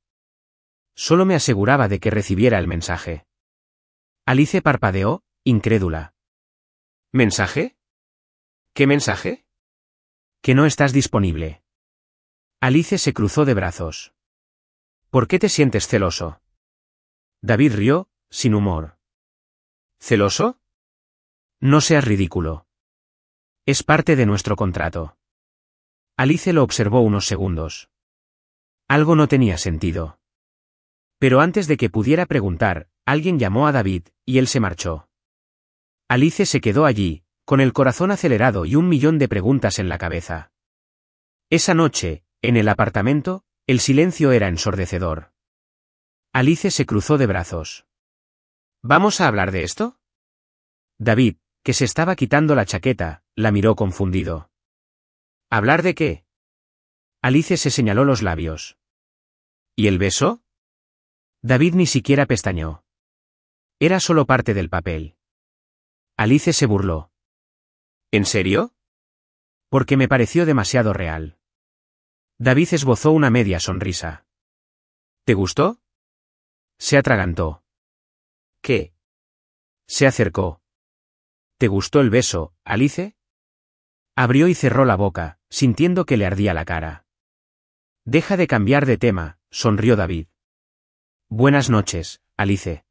Solo me aseguraba de que recibiera el mensaje. Alice parpadeó, incrédula. ¿Mensaje? ¿Qué mensaje? Que no estás disponible. Alice se cruzó de brazos. ¿Por qué te sientes celoso? David rió, sin humor. ¿Celoso? No seas ridículo. Es parte de nuestro contrato. Alice lo observó unos segundos. Algo no tenía sentido. Pero antes de que pudiera preguntar, alguien llamó a David, y él se marchó. Alice se quedó allí, con el corazón acelerado y 1.000.000 de preguntas en la cabeza. Esa noche, en el apartamento, el silencio era ensordecedor. Alice se cruzó de brazos. ¿Vamos a hablar de esto? David, que se estaba quitando la chaqueta, la miró confundido. ¿Hablar de qué? Alice se señaló los labios. ¿Y el beso? David ni siquiera pestañeó. Era solo parte del papel. Alice se burló. ¿En serio? Porque me pareció demasiado real. David esbozó una media sonrisa. ¿Te gustó? Se atragantó. ¿Qué? Se acercó. ¿Te gustó el beso, Alice? Abrió y cerró la boca, sintiendo que le ardía la cara. Deja de cambiar de tema, sonrió David. Buenas noches, Alice.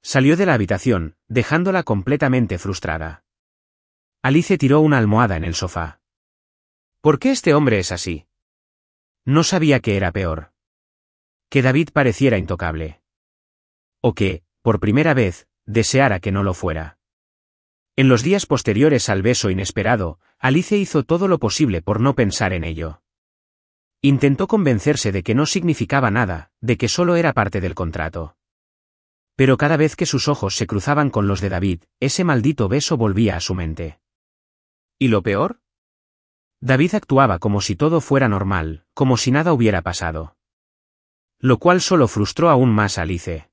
Salió de la habitación, dejándola completamente frustrada. Alice tiró una almohada en el sofá. ¿Por qué este hombre es así? No sabía que era peor. Que David pareciera intocable. O que, por primera vez, deseara que no lo fuera. En los días posteriores al beso inesperado, Alice hizo todo lo posible por no pensar en ello. Intentó convencerse de que no significaba nada, de que solo era parte del contrato. Pero cada vez que sus ojos se cruzaban con los de David, ese maldito beso volvía a su mente. ¿Y lo peor? David actuaba como si todo fuera normal, como si nada hubiera pasado. Lo cual solo frustró aún más a Alice.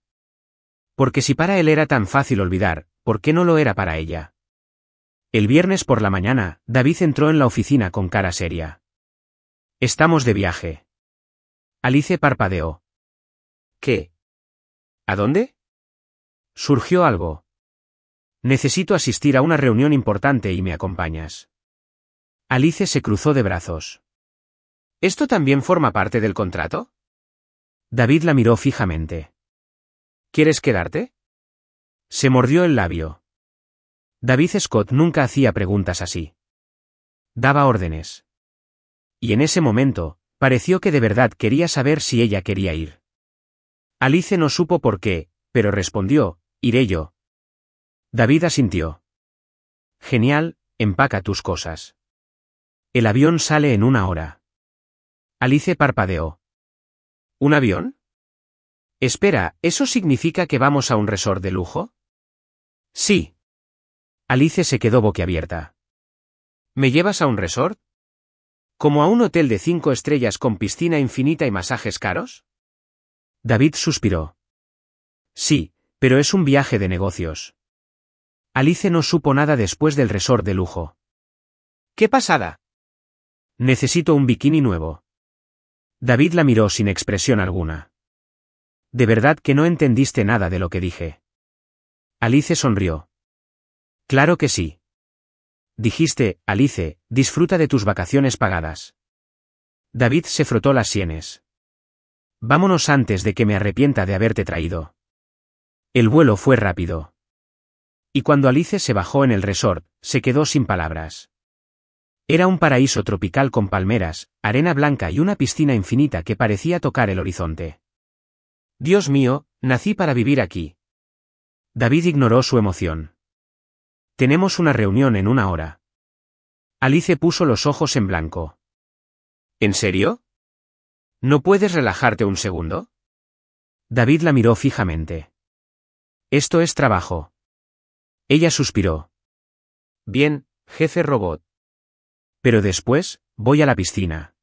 Porque si para él era tan fácil olvidar, ¿por qué no lo era para ella? El viernes por la mañana, David entró en la oficina con cara seria. «Estamos de viaje». Alice parpadeó. ¿Qué? ¿A dónde? Surgió algo. «Necesito asistir a una reunión importante y me acompañas». Alice se cruzó de brazos. ¿Esto también forma parte del contrato? David la miró fijamente. ¿Quieres quedarte? Se mordió el labio. David Scott nunca hacía preguntas así. Daba órdenes. Y en ese momento, pareció que de verdad quería saber si ella quería ir. Alice no supo por qué, pero respondió, «Iré yo». David asintió. «Genial, empaca tus cosas. El avión sale en 1 hora». Alice parpadeó. ¿Un avión? Espera, ¿eso significa que vamos a un resort de lujo? Sí. Alice se quedó boquiabierta. ¿Me llevas a un resort? ¿Como a un hotel de 5 estrellas con piscina infinita y masajes caros? David suspiró. Sí, pero es un viaje de negocios. Alice no supo nada después del resort de lujo. ¡Qué pasada! Necesito un bikini nuevo. David la miró sin expresión alguna. ¿De verdad que no entendiste nada de lo que dije? Alice sonrió. Claro que sí. Dijiste, Alice, disfruta de tus vacaciones pagadas. David se frotó las sienes. Vámonos antes de que me arrepienta de haberte traído. El vuelo fue rápido. Y cuando Alice se bajó en el resort, se quedó sin palabras. Era un paraíso tropical con palmeras, arena blanca y una piscina infinita que parecía tocar el horizonte. Dios mío, nací para vivir aquí. David ignoró su emoción. Tenemos una reunión en 1 hora. Alice puso los ojos en blanco. ¿En serio? ¿No puedes relajarte un segundo? David la miró fijamente. Esto es trabajo. Ella suspiró. Bien, jefe robot. Pero después, voy a la piscina.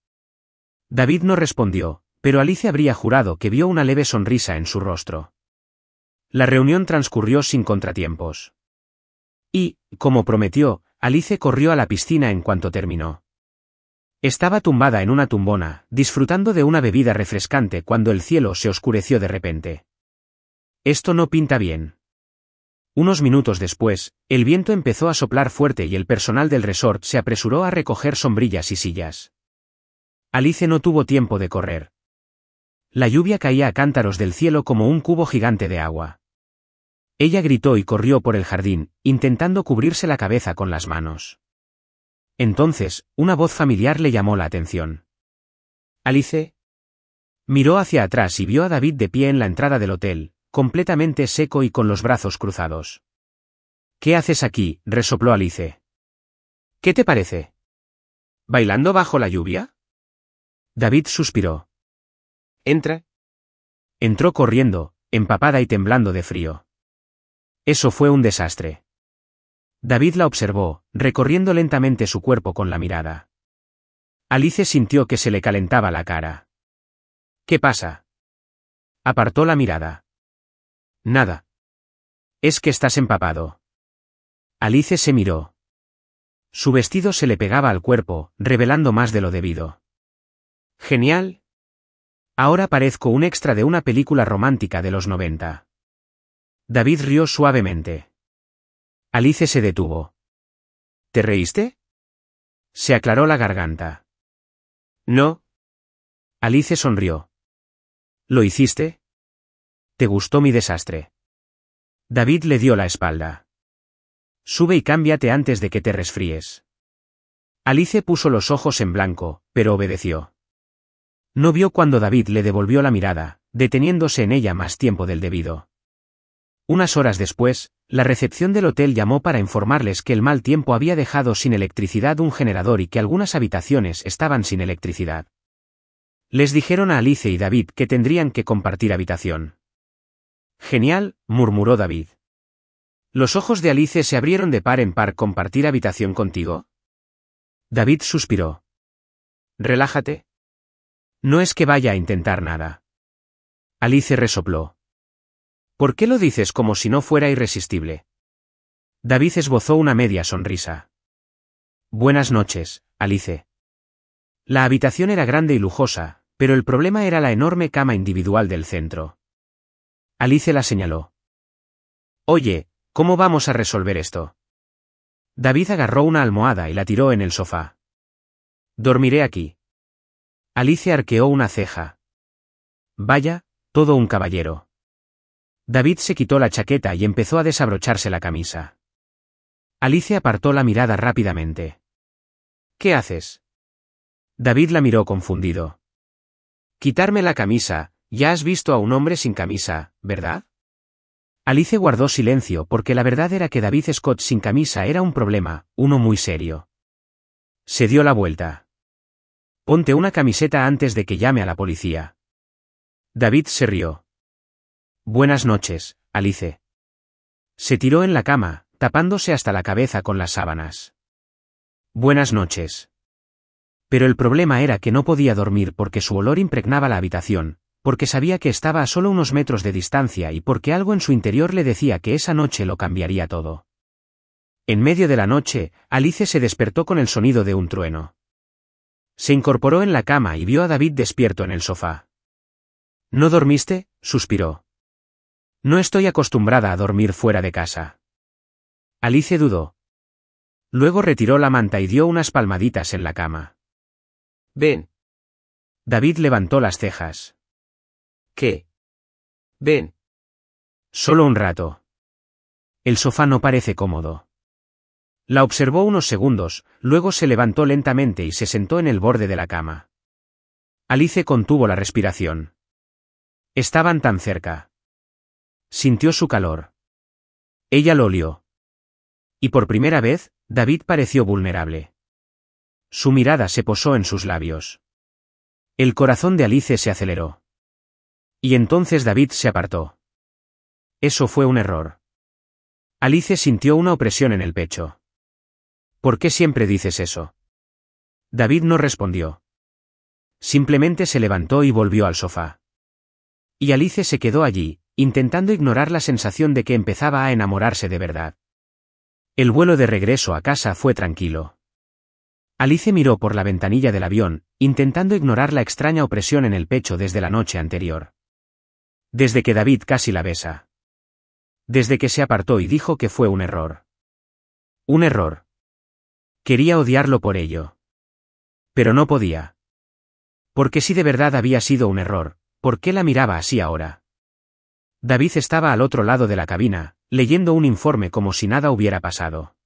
David no respondió, pero Alice habría jurado que vio una leve sonrisa en su rostro. La reunión transcurrió sin contratiempos. Y, como prometió, Alice corrió a la piscina en cuanto terminó. Estaba tumbada en una tumbona, disfrutando de una bebida refrescante cuando el cielo se oscureció de repente. Esto no pinta bien. Unos minutos después, el viento empezó a soplar fuerte y el personal del resort se apresuró a recoger sombrillas y sillas. Alice no tuvo tiempo de correr. La lluvia caía a cántaros del cielo como un cubo gigante de agua. Ella gritó y corrió por el jardín, intentando cubrirse la cabeza con las manos. Entonces, una voz familiar le llamó la atención. «Alice». Miró hacia atrás y vio a David de pie en la entrada del hotel, completamente seco y con los brazos cruzados. «¿Qué haces aquí?», resopló Alice. «¿Qué te parece? ¿Bailando bajo la lluvia?» David suspiró. «Entra». Entró corriendo, empapada y temblando de frío. Eso fue un desastre. David la observó, recorriendo lentamente su cuerpo con la mirada. Alice sintió que se le calentaba la cara. «¿Qué pasa?». Apartó la mirada. «Nada. Es que estás empapado». Alice se miró. Su vestido se le pegaba al cuerpo, revelando más de lo debido. «Genial. Ahora parezco un extra de una película romántica de los 90. David rió suavemente. Alice se detuvo. «¿Te reíste?». Se aclaró la garganta. «No». Alice sonrió. «¿Lo hiciste? ¿Te gustó mi desastre?». David le dio la espalda. «Sube y cámbiate antes de que te resfríes». Alice puso los ojos en blanco, pero obedeció. No vio cuando David le devolvió la mirada, deteniéndose en ella más tiempo del debido. Unas horas después, La recepción del hotel llamó para informarles que el mal tiempo había dejado sin electricidad un generador y que algunas habitaciones estaban sin electricidad. Les dijeron a Alice y David que tendrían que compartir habitación. Genial, murmuró David. Los ojos de Alice se abrieron de par en par. ¿Compartir habitación contigo? David suspiró. Relájate. No es que vaya a intentar nada. Alice resopló. ¿Por qué lo dices como si no fuera irresistible? David esbozó una media sonrisa. Buenas noches, Alice. La habitación era grande y lujosa, pero el problema era la enorme cama individual del centro. Alice la señaló. Oye, ¿cómo vamos a resolver esto? David agarró una almohada y la tiró en el sofá. Dormiré aquí. Alice arqueó una ceja. Vaya, todo un caballero. David se quitó la chaqueta y empezó a desabrocharse la camisa. Alice apartó la mirada rápidamente. ¿Qué haces? David la miró confundido. Quitarme la camisa. Ya has visto a un hombre sin camisa, ¿verdad? Alice guardó silencio porque la verdad era que David Scott sin camisa era un problema, uno muy serio. Se dio la vuelta. Ponte una camiseta antes de que llame a la policía. David se rió. Buenas noches, Alice. Se tiró en la cama, tapándose hasta la cabeza con las sábanas. Buenas noches. Pero el problema era que no podía dormir porque su olor impregnaba la habitación, porque sabía que estaba a solo unos metros de distancia y porque algo en su interior le decía que esa noche lo cambiaría todo. En medio de la noche, Alice se despertó con el sonido de un trueno. Se incorporó en la cama y vio a David despierto en el sofá. ¿No dormiste?, suspiró. No estoy acostumbrada a dormir fuera de casa. Alice dudó. Luego retiró la manta y dio unas palmaditas en la cama. Ven. David levantó las cejas. ¿Qué? Ven. Solo un rato. El sofá no parece cómodo. La observó unos segundos, luego se levantó lentamente y se sentó en el borde de la cama. Alice contuvo la respiración. Estaban tan cerca. Sintió su calor. Ella lo olió. Y por primera vez, David pareció vulnerable. Su mirada se posó en sus labios. El corazón de Alice se aceleró. Y entonces David se apartó. Eso fue un error. Alice sintió una opresión en el pecho. ¿Por qué siempre dices eso? David no respondió. Simplemente se levantó y volvió al sofá. Y Alice se quedó allí, intentando ignorar la sensación de que empezaba a enamorarse de verdad. El vuelo de regreso a casa fue tranquilo. Alice miró por la ventanilla del avión, intentando ignorar la extraña opresión en el pecho desde la noche anterior. Desde que David casi la besa. Desde que se apartó y dijo que fue un error. Un error. Quería odiarlo por ello. Pero no podía. Porque si de verdad había sido un error, ¿por qué la miraba así ahora? David estaba al otro lado de la cabina, leyendo un informe como si nada hubiera pasado.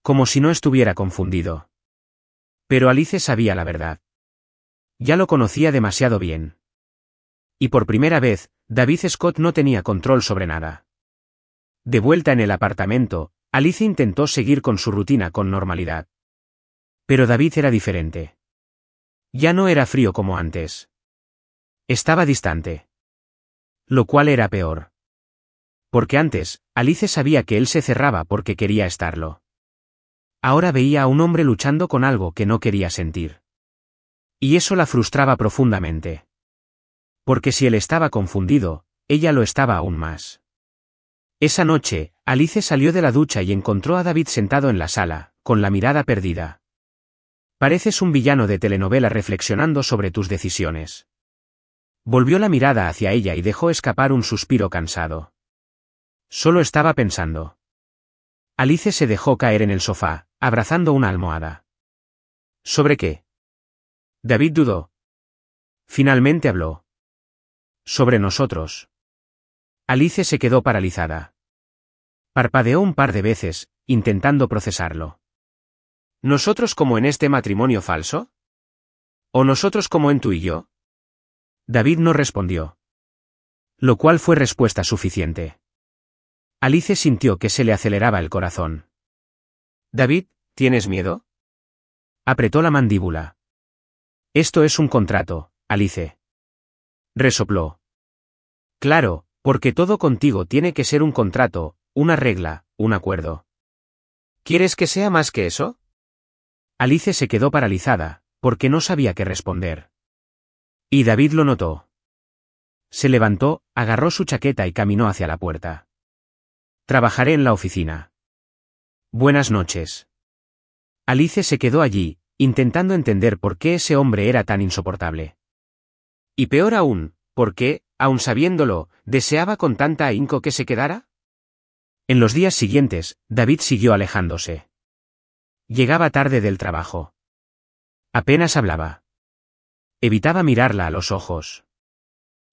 Como si no estuviera confundido. Pero Alice sabía la verdad. Ya lo conocía demasiado bien. Y por primera vez, David Scott no tenía control sobre nada. De vuelta en el apartamento, Alice intentó seguir con su rutina con normalidad. Pero David era diferente. Ya no era frío como antes. Estaba distante. Lo cual era peor. Porque antes, Alice sabía que él se cerraba porque quería estarlo. Ahora veía a un hombre luchando con algo que no quería sentir. Y eso la frustraba profundamente. Porque si él estaba confundido, ella lo estaba aún más. Esa noche, Alice salió de la ducha y encontró a David sentado en la sala, con la mirada perdida. Pareces un villano de telenovela reflexionando sobre tus decisiones. Volvió la mirada hacia ella y dejó escapar un suspiro cansado. Solo estaba pensando. Alice se dejó caer en el sofá, abrazando una almohada. ¿Sobre qué? David dudó. Finalmente habló. Sobre nosotros. Alice se quedó paralizada. Parpadeó un par de veces, intentando procesarlo. ¿Nosotros como en este matrimonio falso? ¿O nosotros como en tú y yo? David no respondió. Lo cual fue respuesta suficiente. Alice sintió que se le aceleraba el corazón. David, ¿tienes miedo? Apretó la mandíbula. Esto es un contrato, Alice. Resopló. Claro, porque todo contigo tiene que ser un contrato, una regla, un acuerdo. ¿Quieres que sea más que eso? Alice se quedó paralizada, porque no sabía qué responder. Y David lo notó. Se levantó, agarró su chaqueta y caminó hacia la puerta. Trabajaré en la oficina. Buenas noches. Alice se quedó allí, intentando entender por qué ese hombre era tan insoportable. Y peor aún, ¿por qué, aun sabiéndolo, deseaba con tanta ahínco que se quedara? En los días siguientes, David siguió alejándose. Llegaba tarde del trabajo. Apenas hablaba. Evitaba mirarla a los ojos.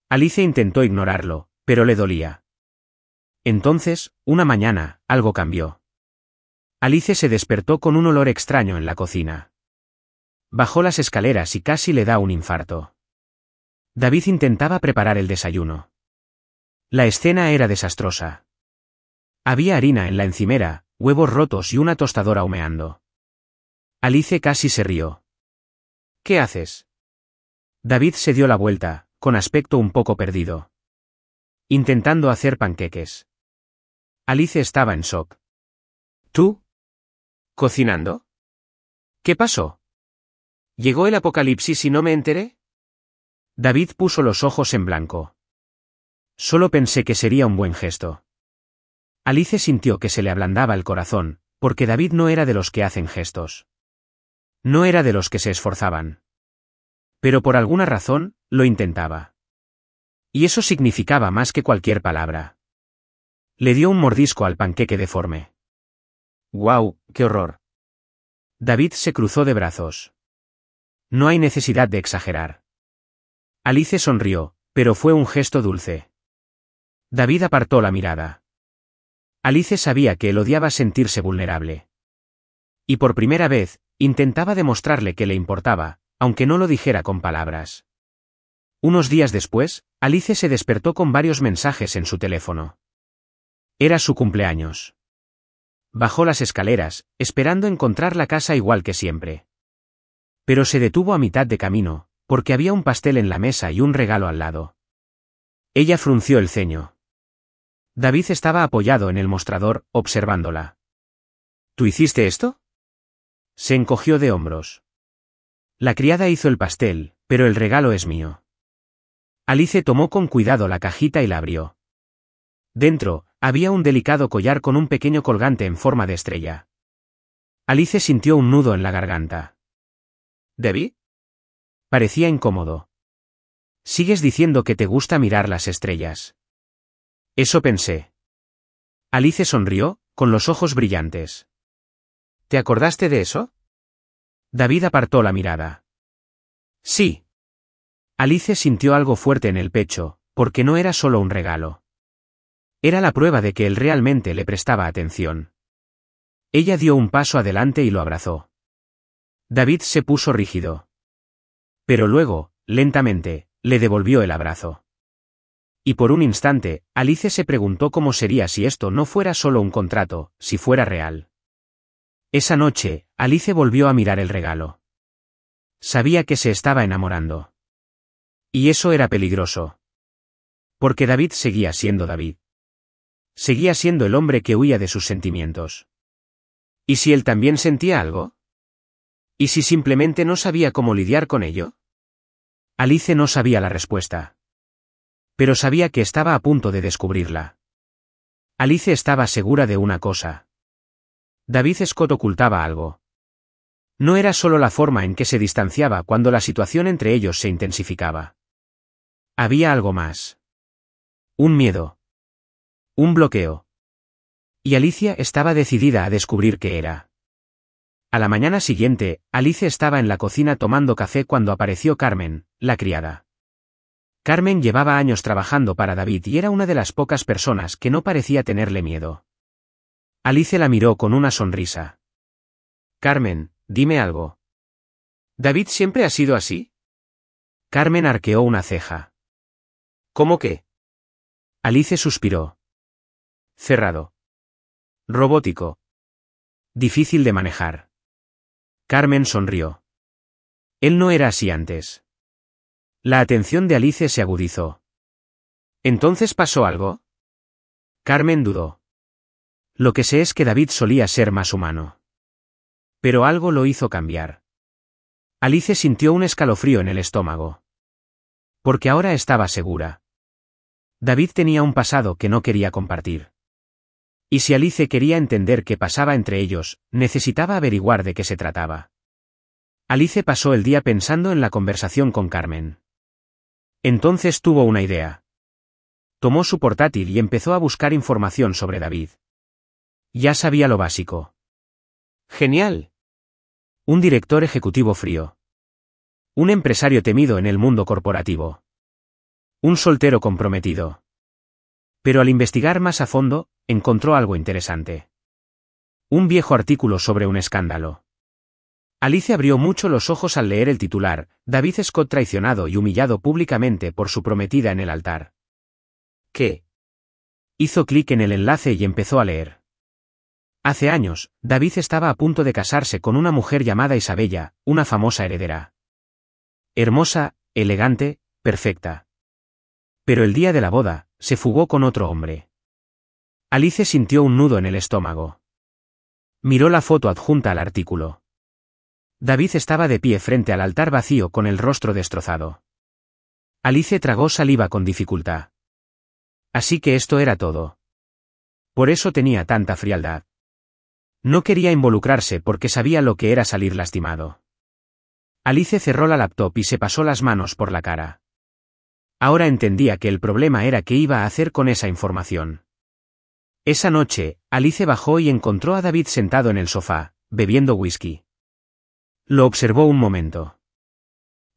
Alice intentó ignorarlo, pero le dolía. Entonces, una mañana, algo cambió. Alice se despertó con un olor extraño en la cocina. Bajó las escaleras y casi le da un infarto. David intentaba preparar el desayuno. La escena era desastrosa. Había harina en la encimera, huevos rotos y una tostadora humeando. Alice casi se rió. ¿Qué haces? David se dio la vuelta, con aspecto un poco perdido. Intentando hacer panqueques. Alice estaba en shock. ¿Tú? ¿Cocinando? ¿Qué pasó? ¿Llegó el apocalipsis y no me enteré? David puso los ojos en blanco. Solo pensé que sería un buen gesto. Alice sintió que se le ablandaba el corazón, porque David no era de los que hacen gestos. No era de los que se esforzaban. Pero por alguna razón, lo intentaba. Y eso significaba más que cualquier palabra. Le dio un mordisco al panqueque deforme. ¡Guau, qué horror! David se cruzó de brazos. No hay necesidad de exagerar. Alice sonrió, pero fue un gesto dulce. David apartó la mirada. Alice sabía que él odiaba sentirse vulnerable. Y por primera vez, intentaba demostrarle que le importaba, aunque no lo dijera con palabras. Unos días después, Alice se despertó con varios mensajes en su teléfono. Era su cumpleaños. Bajó las escaleras, esperando encontrar la casa igual que siempre. Pero se detuvo a mitad de camino, porque había un pastel en la mesa y un regalo al lado. Ella frunció el ceño. David estaba apoyado en el mostrador, observándola. ¿Tú hiciste esto? Se encogió de hombros. La criada hizo el pastel, pero el regalo es mío. Alice tomó con cuidado la cajita y la abrió. Dentro, había un delicado collar con un pequeño colgante en forma de estrella. Alice sintió un nudo en la garganta. ¿Debí? Parecía incómodo. Sigues diciendo que te gusta mirar las estrellas. Eso pensé. Alice sonrió, con los ojos brillantes. ¿Te acordaste de eso? David apartó la mirada. Sí. Alice sintió algo fuerte en el pecho, porque no era solo un regalo. Era la prueba de que él realmente le prestaba atención. Ella dio un paso adelante y lo abrazó. David se puso rígido. Pero luego, lentamente, le devolvió el abrazo. Y por un instante, Alice se preguntó cómo sería si esto no fuera solo un contrato, si fuera real. Esa noche, Alice volvió a mirar el regalo. Sabía que se estaba enamorando. Y eso era peligroso. Porque David seguía siendo David. Seguía siendo el hombre que huía de sus sentimientos. ¿Y si él también sentía algo? ¿Y si simplemente no sabía cómo lidiar con ello? Alice no sabía la respuesta. Pero sabía que estaba a punto de descubrirla. Alice estaba segura de una cosa. David Scott ocultaba algo. No era solo la forma en que se distanciaba cuando la situación entre ellos se intensificaba. Había algo más. Un miedo. Un bloqueo. Y Alicia estaba decidida a descubrir qué era. A la mañana siguiente, Alice estaba en la cocina tomando café cuando apareció Carmen, la criada. Carmen llevaba años trabajando para David y era una de las pocas personas que no parecía tenerle miedo. Alice la miró con una sonrisa. Carmen, dime algo. ¿David siempre ha sido así? Carmen arqueó una ceja. ¿Cómo qué? Alice suspiró. Cerrado. Robótico. Difícil de manejar. Carmen sonrió. Él no era así antes. La atención de Alice se agudizó. ¿Entonces pasó algo? Carmen dudó. Lo que sé es que David solía ser más humano. Pero algo lo hizo cambiar. Alice sintió un escalofrío en el estómago. Porque ahora estaba segura. David tenía un pasado que no quería compartir. Y si Alice quería entender qué pasaba entre ellos, necesitaba averiguar de qué se trataba. Alice pasó el día pensando en la conversación con Carmen. Entonces tuvo una idea. Tomó su portátil y empezó a buscar información sobre David. Ya sabía lo básico. Genial. Un director ejecutivo frío. Un empresario temido en el mundo corporativo. Un soltero comprometido. Pero al investigar más a fondo, encontró algo interesante. Un viejo artículo sobre un escándalo. Alice abrió mucho los ojos al leer el titular: David Scott traicionado y humillado públicamente por su prometida en el altar. ¿Qué? Hizo clic en el enlace y empezó a leer. Hace años, David estaba a punto de casarse con una mujer llamada Isabella, una famosa heredera. Hermosa, elegante, perfecta. Pero el día de la boda, se fugó con otro hombre. Alice sintió un nudo en el estómago. Miró la foto adjunta al artículo. David estaba de pie frente al altar vacío con el rostro destrozado. Alice tragó saliva con dificultad. Así que esto era todo. Por eso tenía tanta frialdad. No quería involucrarse porque sabía lo que era salir lastimado. Alice cerró la laptop y se pasó las manos por la cara. Ahora entendía que el problema era qué iba a hacer con esa información. Esa noche, Alice bajó y encontró a David sentado en el sofá, bebiendo whisky. Lo observó un momento.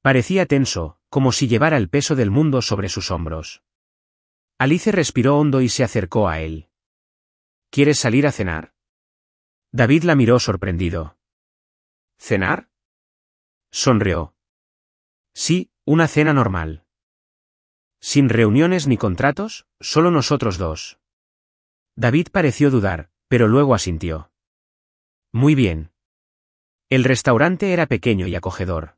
Parecía tenso, como si llevara el peso del mundo sobre sus hombros. Alice respiró hondo y se acercó a él. ¿Quieres salir a cenar? David la miró sorprendido. ¿Cenar? Sonrió. Sí, una cena normal. Sin reuniones ni contratos, solo nosotros dos. David pareció dudar, pero luego asintió. Muy bien. El restaurante era pequeño y acogedor.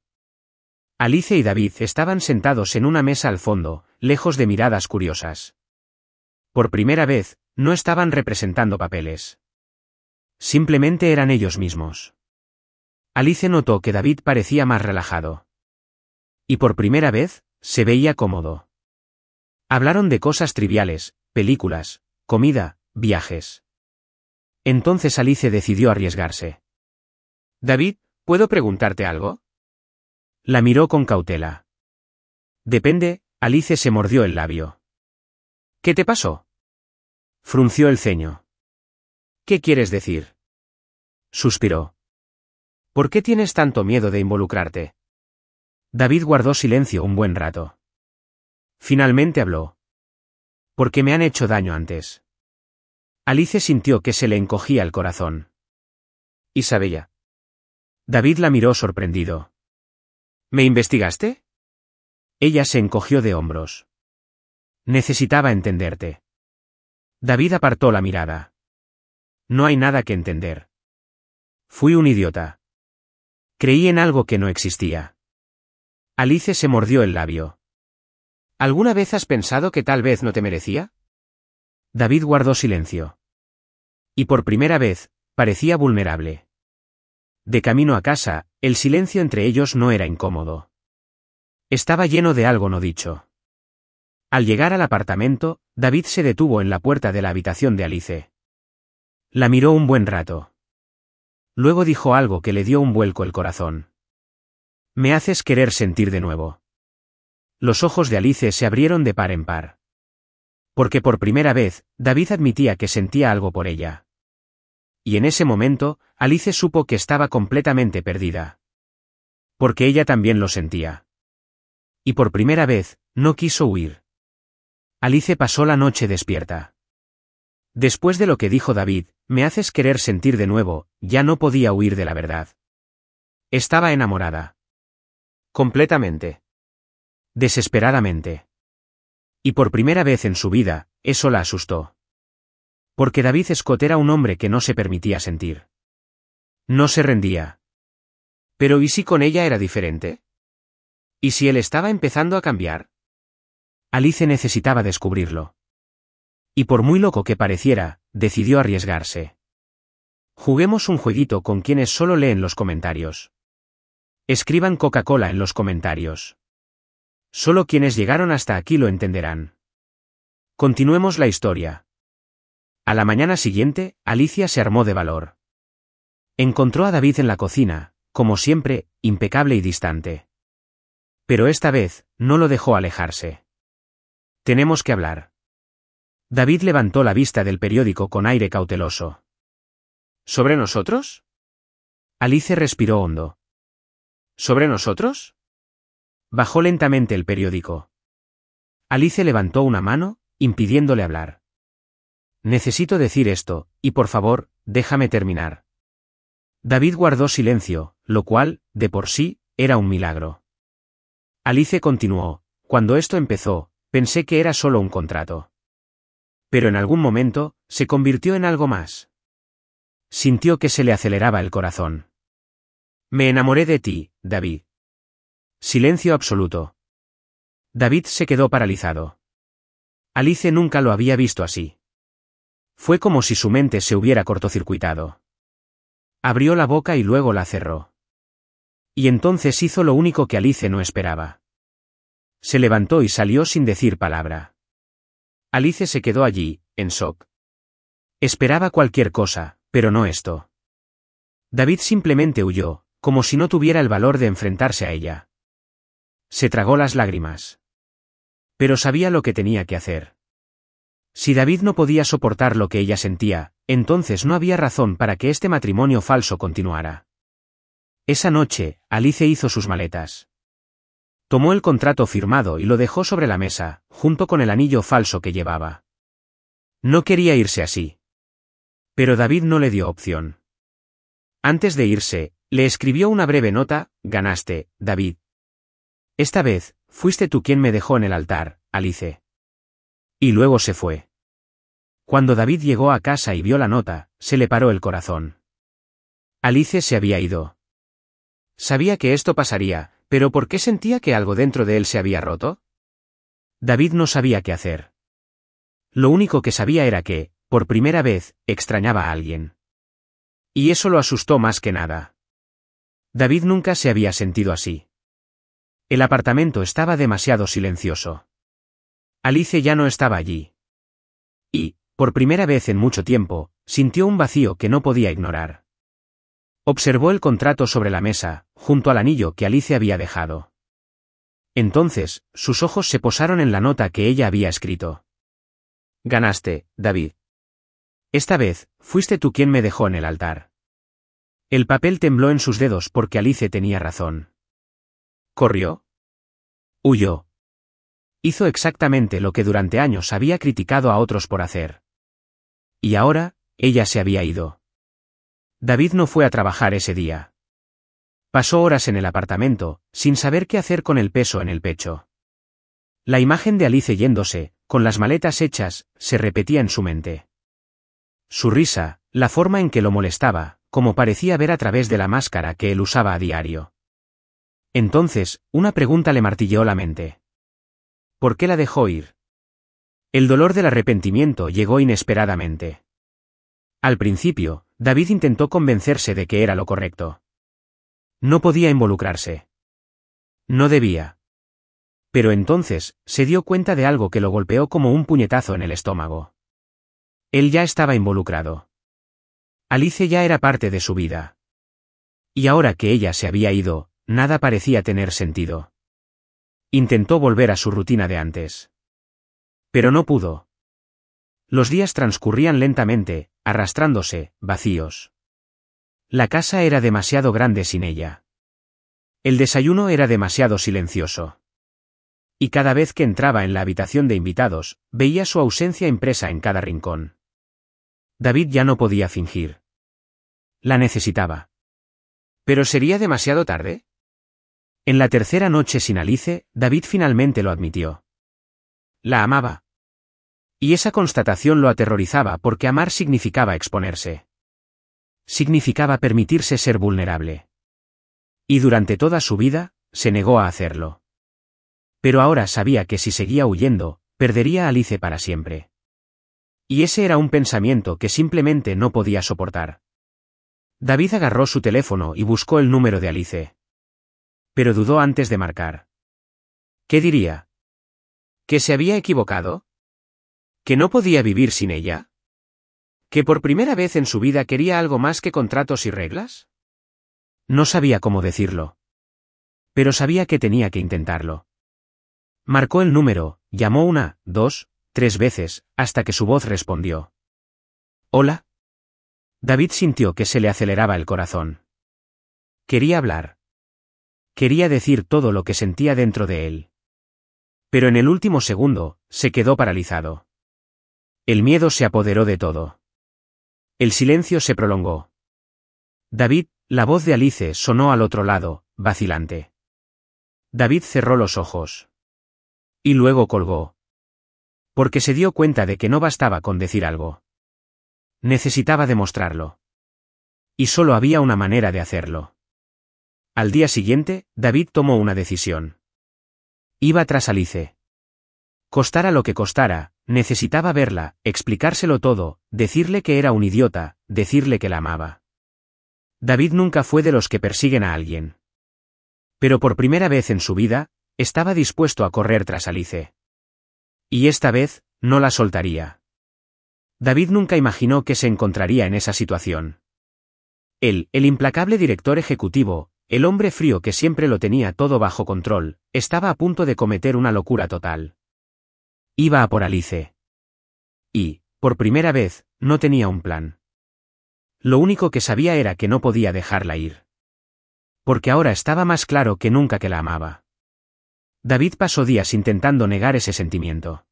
Alice y David estaban sentados en una mesa al fondo, lejos de miradas curiosas. Por primera vez, no estaban representando papeles. Simplemente eran ellos mismos. Alice notó que David parecía más relajado. Y por primera vez, se veía cómodo. Hablaron de cosas triviales, películas, comida, viajes. Entonces Alice decidió arriesgarse. David, ¿puedo preguntarte algo? La miró con cautela. Depende, Alice se mordió el labio. ¿Qué te pasó? Frunció el ceño. ¿Qué quieres decir? Suspiró. ¿Por qué tienes tanto miedo de involucrarte? David guardó silencio un buen rato. Finalmente habló. Porque me han hecho daño antes. Alice sintió que se le encogía el corazón. Isabella. David la miró sorprendido. ¿Me investigaste? Ella se encogió de hombros. Necesitaba entenderte. David apartó la mirada. No hay nada que entender. Fui un idiota. Creí en algo que no existía. Alice se mordió el labio. ¿Alguna vez has pensado que tal vez no te merecía? David guardó silencio. Y por primera vez, parecía vulnerable. De camino a casa, el silencio entre ellos no era incómodo. Estaba lleno de algo no dicho. Al llegar al apartamento, David se detuvo en la puerta de la habitación de Alice. La miró un buen rato. Luego dijo algo que le dio un vuelco el corazón. Me haces querer sentir de nuevo. Los ojos de Alice se abrieron de par en par. Porque por primera vez, David admitía que sentía algo por ella. Y en ese momento, Alice supo que estaba completamente perdida. Porque ella también lo sentía. Y por primera vez, no quiso huir. Alice pasó la noche despierta. Después de lo que dijo David, me haces querer sentir de nuevo, ya no podía huir de la verdad. Estaba enamorada. Completamente. Desesperadamente. Y por primera vez en su vida, eso la asustó. Porque David Scott era un hombre que no se permitía sentir. No se rendía. Pero ¿y si con ella era diferente? ¿Y si él estaba empezando a cambiar? Alice necesitaba descubrirlo. Y por muy loco que pareciera, decidió arriesgarse. Juguemos un jueguito con quienes solo leen los comentarios. Escriban Coca-Cola en los comentarios. Solo quienes llegaron hasta aquí lo entenderán. Continuemos la historia. A la mañana siguiente, Alicia se armó de valor. Encontró a David en la cocina, como siempre, impecable y distante. Pero esta vez, no lo dejó alejarse. Tenemos que hablar. David levantó la vista del periódico con aire cauteloso. ¿Sobre nosotros? Alice respiró hondo. ¿Sobre nosotros? Bajó lentamente el periódico. Alice levantó una mano, impidiéndole hablar. Necesito decir esto, y por favor, déjame terminar. David guardó silencio, lo cual, de por sí, era un milagro. Alice continuó, cuando esto empezó, pensé que era solo un contrato. Pero en algún momento, se convirtió en algo más. Sintió que se le aceleraba el corazón. Me enamoré de ti, David. Silencio absoluto. David se quedó paralizado. Alice nunca lo había visto así. Fue como si su mente se hubiera cortocircuitado. Abrió la boca y luego la cerró. Y entonces hizo lo único que Alice no esperaba. Se levantó y salió sin decir palabra. Alice se quedó allí, en shock. Esperaba cualquier cosa, pero no esto. David simplemente huyó, como si no tuviera el valor de enfrentarse a ella. Se tragó las lágrimas. Pero sabía lo que tenía que hacer. Si David no podía soportar lo que ella sentía, entonces no había razón para que este matrimonio falso continuara. Esa noche, Alice hizo sus maletas. Tomó el contrato firmado y lo dejó sobre la mesa, junto con el anillo falso que llevaba. No quería irse así. Pero David no le dio opción. Antes de irse, le escribió una breve nota: ganaste, David. Esta vez, fuiste tú quien me dejó en el altar, Alice. Y luego se fue. Cuando David llegó a casa y vio la nota, se le paró el corazón. Alice se había ido. Sabía que esto pasaría, pero ¿por qué sentía que algo dentro de él se había roto? David no sabía qué hacer. Lo único que sabía era que, por primera vez, extrañaba a alguien. Y eso lo asustó más que nada. David nunca se había sentido así. El apartamento estaba demasiado silencioso. Alice ya no estaba allí. Y, por primera vez en mucho tiempo, sintió un vacío que no podía ignorar. Observó el contrato sobre la mesa, junto al anillo que Alice había dejado. Entonces, sus ojos se posaron en la nota que ella había escrito. Ganaste, David. Esta vez, fuiste tú quien me dejó en el altar. El papel tembló en sus dedos porque Alice tenía razón. ¿Corrió? Huyó. Hizo exactamente lo que durante años había criticado a otros por hacer. Y ahora, ella se había ido. David no fue a trabajar ese día. Pasó horas en el apartamento, sin saber qué hacer con el peso en el pecho. La imagen de Alice yéndose, con las maletas hechas, se repetía en su mente. Su risa, la forma en que lo molestaba, como parecía ver a través de la máscara que él usaba a diario. Entonces, una pregunta le martilleó la mente. ¿Por qué la dejó ir? El dolor del arrepentimiento llegó inesperadamente. Al principio, David intentó convencerse de que era lo correcto. No podía involucrarse. No debía. Pero entonces, se dio cuenta de algo que lo golpeó como un puñetazo en el estómago. Él ya estaba involucrado. Alice ya era parte de su vida. Y ahora que ella se había ido, nada parecía tener sentido. Intentó volver a su rutina de antes. Pero no pudo. Los días transcurrían lentamente, arrastrándose, vacíos. La casa era demasiado grande sin ella. El desayuno era demasiado silencioso. Y cada vez que entraba en la habitación de invitados, veía su ausencia impresa en cada rincón. David ya no podía fingir. La necesitaba. ¿Pero sería demasiado tarde? En la tercera noche sin Alice, David finalmente lo admitió. La amaba. Y esa constatación lo aterrorizaba porque amar significaba exponerse. Significaba permitirse ser vulnerable. Y durante toda su vida, se negó a hacerlo. Pero ahora sabía que si seguía huyendo, perdería a Alice para siempre. Y ese era un pensamiento que simplemente no podía soportar. David agarró su teléfono y buscó el número de Alice. Pero dudó antes de marcar. ¿Qué diría? ¿Que se había equivocado? ¿Que no podía vivir sin ella? ¿Que por primera vez en su vida quería algo más que contratos y reglas? No sabía cómo decirlo. Pero sabía que tenía que intentarlo. Marcó el número, llamó 1, 2, 3 veces, hasta que su voz respondió. ¿Hola? David sintió que se le aceleraba el corazón. Quería hablar. Quería decir todo lo que sentía dentro de él. Pero en el último segundo, se quedó paralizado. El miedo se apoderó de todo. El silencio se prolongó. David, la voz de Alice sonó al otro lado, vacilante. David cerró los ojos. Y luego colgó. Porque se dio cuenta de que no bastaba con decir algo. Necesitaba demostrarlo. Y solo había una manera de hacerlo. Al día siguiente, David tomó una decisión. Iba tras Alice. Costara lo que costara, necesitaba verla, explicárselo todo, decirle que era un idiota, decirle que la amaba. David nunca fue de los que persiguen a alguien. Pero por primera vez en su vida, estaba dispuesto a correr tras Alice. Y esta vez, no la soltaría. David nunca imaginó que se encontraría en esa situación. Él, el implacable director ejecutivo, el hombre frío que siempre lo tenía todo bajo control, estaba a punto de cometer una locura total. Iba a por Alice. Y, por primera vez, no tenía un plan. Lo único que sabía era que no podía dejarla ir. Porque ahora estaba más claro que nunca que la amaba. David pasó días intentando negar ese sentimiento.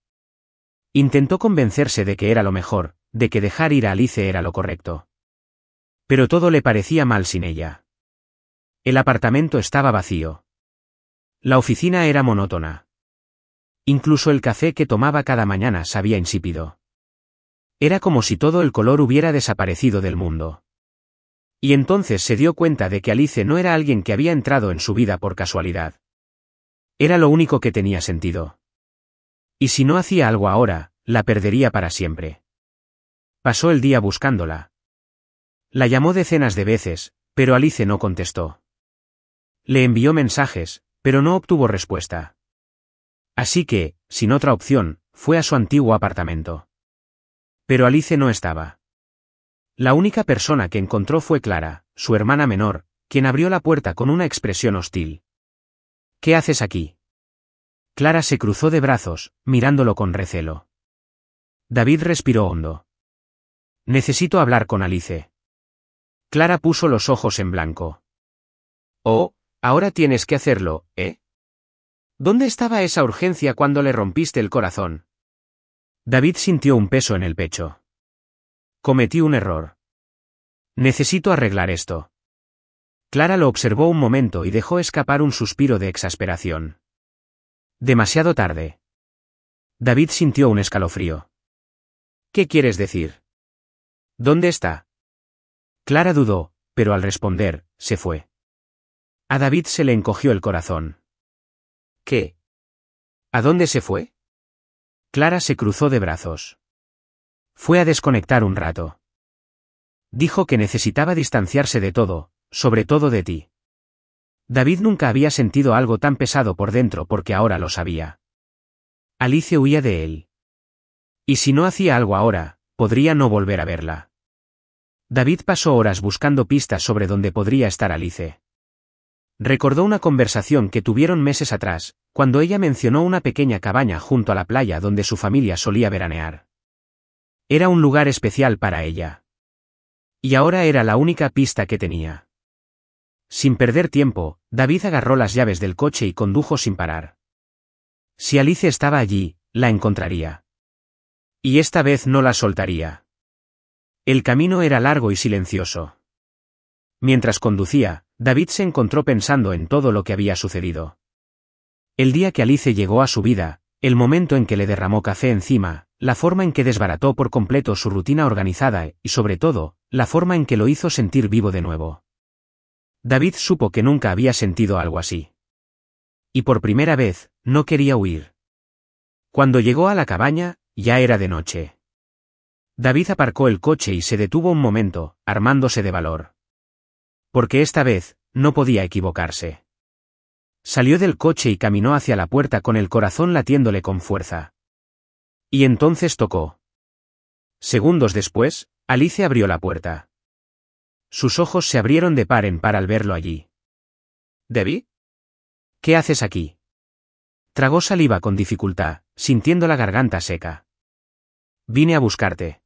Intentó convencerse de que era lo mejor, de que dejar ir a Alice era lo correcto. Pero todo le parecía mal sin ella. El apartamento estaba vacío. La oficina era monótona. Incluso el café que tomaba cada mañana sabía insípido. Era como si todo el color hubiera desaparecido del mundo. Y entonces se dio cuenta de que Alice no era alguien que había entrado en su vida por casualidad. Era lo único que tenía sentido. Y si no hacía algo ahora, la perdería para siempre. Pasó el día buscándola. La llamó decenas de veces, pero Alice no contestó. Le envió mensajes, pero no obtuvo respuesta. Así que, sin otra opción, fue a su antiguo apartamento. Pero Alice no estaba. La única persona que encontró fue Clara, su hermana menor, quien abrió la puerta con una expresión hostil. ¿Qué haces aquí? Clara se cruzó de brazos, mirándolo con recelo. David respiró hondo. Necesito hablar con Alice. Clara puso los ojos en blanco. Oh, ahora tienes que hacerlo, ¿eh? ¿Dónde estaba esa urgencia cuando le rompiste el corazón? David sintió un peso en el pecho. Cometí un error. Necesito arreglar esto. Clara lo observó un momento y dejó escapar un suspiro de exasperación. Demasiado tarde. David sintió un escalofrío. ¿Qué quieres decir? ¿Dónde está? Clara dudó, pero al responder, se fue. A David se le encogió el corazón. ¿Qué? ¿A dónde se fue? Clara se cruzó de brazos. Fue a desconectar un rato. Dijo que necesitaba distanciarse de todo, sobre todo de ti. David nunca había sentido algo tan pesado por dentro porque ahora lo sabía. Alice huía de él. Y si no hacía algo ahora, podría no volver a verla. David pasó horas buscando pistas sobre dónde podría estar Alice. Recordó una conversación que tuvieron meses atrás, cuando ella mencionó una pequeña cabaña junto a la playa donde su familia solía veranear. Era un lugar especial para ella. Y ahora era la única pista que tenía. Sin perder tiempo, David agarró las llaves del coche y condujo sin parar. Si Alice estaba allí, la encontraría. Y esta vez no la soltaría. El camino era largo y silencioso. Mientras conducía, David se encontró pensando en todo lo que había sucedido. El día que Alice llegó a su vida, el momento en que le derramó café encima, la forma en que desbarató por completo su rutina organizada y, sobre todo, la forma en que lo hizo sentir vivo de nuevo. David supo que nunca había sentido algo así. Y por primera vez, no quería huir. Cuando llegó a la cabaña, ya era de noche. David aparcó el coche y se detuvo un momento, armándose de valor. Porque esta vez, no podía equivocarse. Salió del coche y caminó hacia la puerta con el corazón latiéndole con fuerza. Y entonces tocó. Segundos después, Alice abrió la puerta. Sus ojos se abrieron de par en par al verlo allí. ¿Debbie? ¿Qué haces aquí? Tragó saliva con dificultad, sintiendo la garganta seca. Vine a buscarte.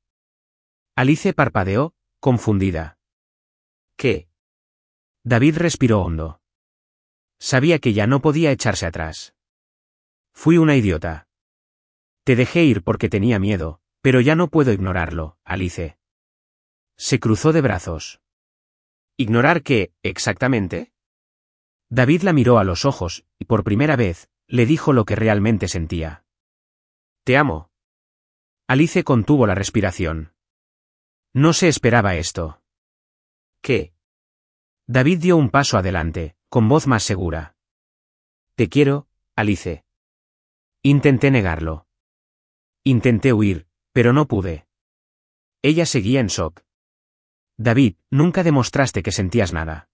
Alice parpadeó, confundida. ¿Qué? David respiró hondo. Sabía que ya no podía echarse atrás. Fui una idiota. Te dejé ir porque tenía miedo, pero ya no puedo ignorarlo, Alice. Se cruzó de brazos. ¿Ignorar qué, exactamente? David la miró a los ojos, y por primera vez, le dijo lo que realmente sentía. Te amo. Alice contuvo la respiración. No se esperaba esto. ¿Qué? David dio un paso adelante, con voz más segura. Te quiero, Alice. Intenté negarlo. Intenté huir, pero no pude. Ella seguía en shock. David, nunca demostraste que sentías nada.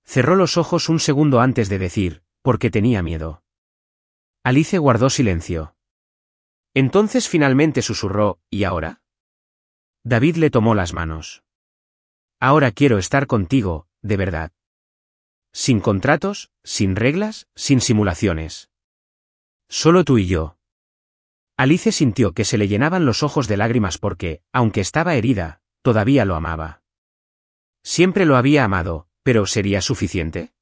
Cerró los ojos un segundo antes de decir, porque tenía miedo. Alice guardó silencio. Entonces finalmente susurró, ¿y ahora? David le tomó las manos. Ahora quiero estar contigo, de verdad. Sin contratos, sin reglas, sin simulaciones. Solo tú y yo. Alice sintió que se le llenaban los ojos de lágrimas porque, aunque estaba herida, todavía lo amaba. Siempre lo había amado, pero ¿sería suficiente?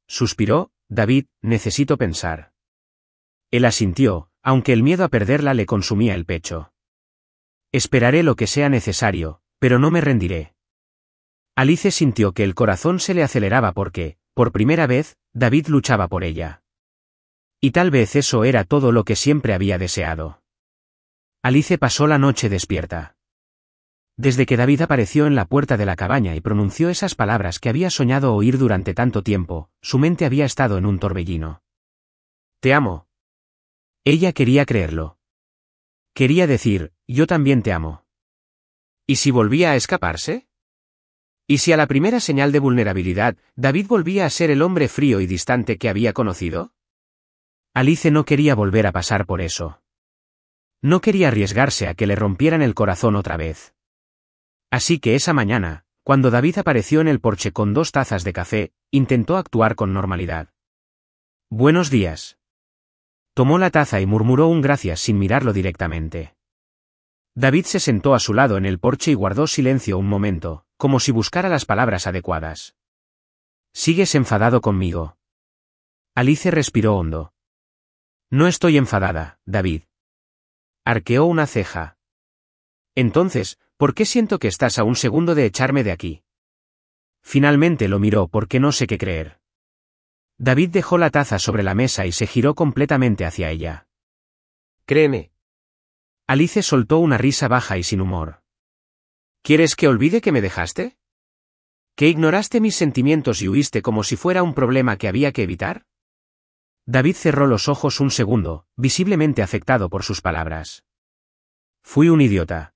Suspiró, David, necesito pensar. Él asintió, aunque el miedo a perderla le consumía el pecho. Esperaré lo que sea necesario, pero no me rendiré. Alice sintió que el corazón se le aceleraba porque, por primera vez, David luchaba por ella. Y tal vez eso era todo lo que siempre había deseado. Alice pasó la noche despierta. Desde que David apareció en la puerta de la cabaña y pronunció esas palabras que había soñado oír durante tanto tiempo, su mente había estado en un torbellino. Te amo. Ella quería creerlo. Quería decir, yo también te amo. ¿Y si volvía a escaparse? ¿Y si a la primera señal de vulnerabilidad, David volvía a ser el hombre frío y distante que había conocido? Alice no quería volver a pasar por eso. No quería arriesgarse a que le rompieran el corazón otra vez. Así que esa mañana, cuando David apareció en el porche con 2 tazas de café, intentó actuar con normalidad. Buenos días. Tomó la taza y murmuró un gracias sin mirarlo directamente. David se sentó a su lado en el porche y guardó silencio un momento, como si buscara las palabras adecuadas. ¿Sigues enfadado conmigo? Alice respiró hondo. No estoy enfadada, David. Arqueó una ceja. Entonces, ¿por qué siento que estás a un segundo de echarme de aquí? Finalmente lo miró porque no sé qué creer. David dejó la taza sobre la mesa y se giró completamente hacia ella. Créeme. Alice soltó una risa baja y sin humor. ¿Quieres que olvide que me dejaste? ¿Que ignoraste mis sentimientos y huiste como si fuera un problema que había que evitar? David cerró los ojos un segundo, visiblemente afectado por sus palabras. Fui un idiota.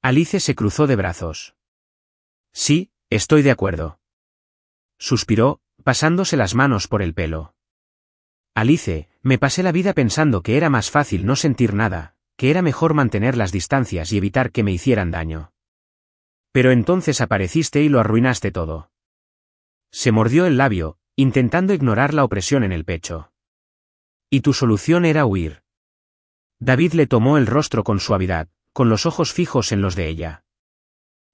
Alice se cruzó de brazos. Sí, estoy de acuerdo. Suspiró, pasándose las manos por el pelo. Alice, me pasé la vida pensando que era más fácil no sentir nada, que era mejor mantener las distancias y evitar que me hicieran daño. Pero entonces apareciste y lo arruinaste todo. Se mordió el labio, intentando ignorar la opresión en el pecho. Y tu solución era huir. David le tomó el rostro con suavidad, con los ojos fijos en los de ella.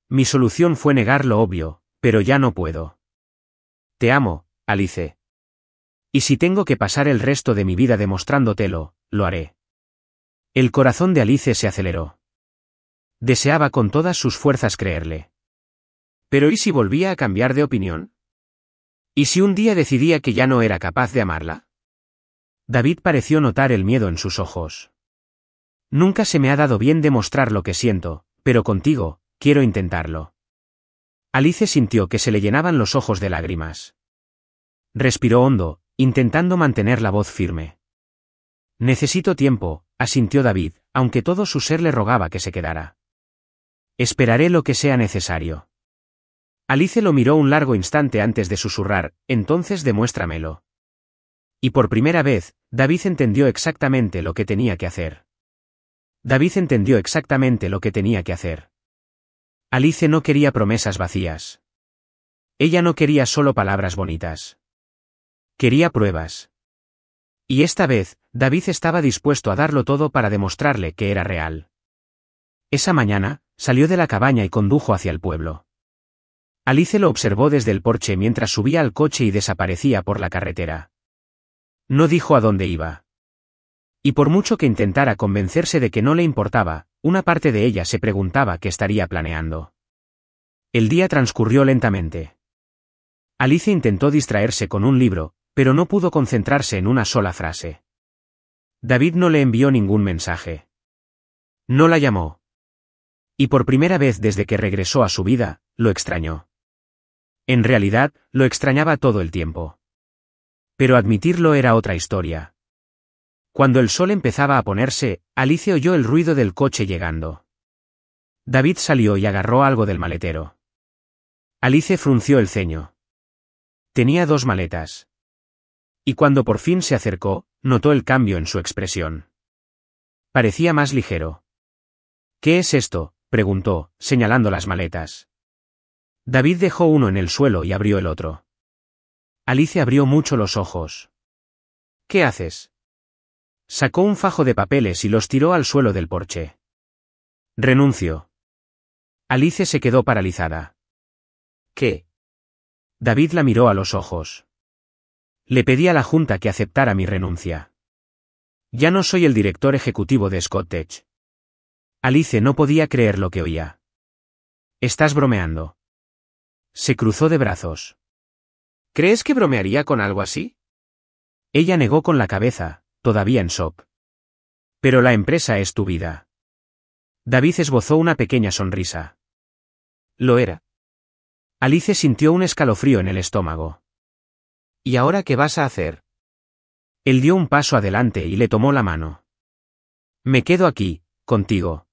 Mi solución fue negar lo obvio, pero ya no puedo. Te amo, Alice. Y si tengo que pasar el resto de mi vida demostrándotelo, lo haré. El corazón de Alice se aceleró. Deseaba con todas sus fuerzas creerle. ¿Pero y si volvía a cambiar de opinión? ¿Y si un día decidía que ya no era capaz de amarla? David pareció notar el miedo en sus ojos. Nunca se me ha dado bien demostrar lo que siento, pero contigo, quiero intentarlo. Alice sintió que se le llenaban los ojos de lágrimas. Respiró hondo, intentando mantener la voz firme. Necesito tiempo, asintió David, aunque todo su ser le rogaba que se quedara. Esperaré lo que sea necesario. Alice lo miró un largo instante antes de susurrar, entonces demuéstramelo. Y por primera vez, David entendió exactamente lo que tenía que hacer. David entendió exactamente lo que tenía que hacer. Alice no quería promesas vacías. Ella no quería solo palabras bonitas. Quería pruebas. Y esta vez, David estaba dispuesto a darlo todo para demostrarle que era real. Esa mañana, salió de la cabaña y condujo hacia el pueblo. Alice lo observó desde el porche mientras subía al coche y desaparecía por la carretera. No dijo a dónde iba. Y por mucho que intentara convencerse de que no le importaba, una parte de ella se preguntaba qué estaría planeando. El día transcurrió lentamente. Alice intentó distraerse con un libro, pero no pudo concentrarse en una sola frase. David no le envió ningún mensaje. No la llamó. Y por primera vez desde que regresó a su vida, lo extrañó. En realidad, lo extrañaba todo el tiempo. Pero admitirlo era otra historia. Cuando el sol empezaba a ponerse, Alice oyó el ruido del coche llegando. David salió y agarró algo del maletero. Alice frunció el ceño. Tenía 2 maletas. Y cuando por fin se acercó, notó el cambio en su expresión. Parecía más ligero. ¿Qué es esto?, preguntó, señalando las maletas. David dejó uno en el suelo y abrió el otro. Alice abrió mucho los ojos. ¿Qué haces? Sacó un fajo de papeles y los tiró al suelo del porche. Renuncio. Alice se quedó paralizada. ¿Qué? David la miró a los ojos. Le pedí a la Junta que aceptara mi renuncia. Ya no soy el director ejecutivo de Scott Tech. Alice no podía creer lo que oía. ¿Estás bromeando? Se cruzó de brazos. ¿Crees que bromearía con algo así? Ella negó con la cabeza, todavía en shock. Pero la empresa es tu vida. David esbozó una pequeña sonrisa. Lo era. Alice sintió un escalofrío en el estómago. ¿Y ahora qué vas a hacer? Él dio un paso adelante y le tomó la mano. Me quedo aquí, contigo.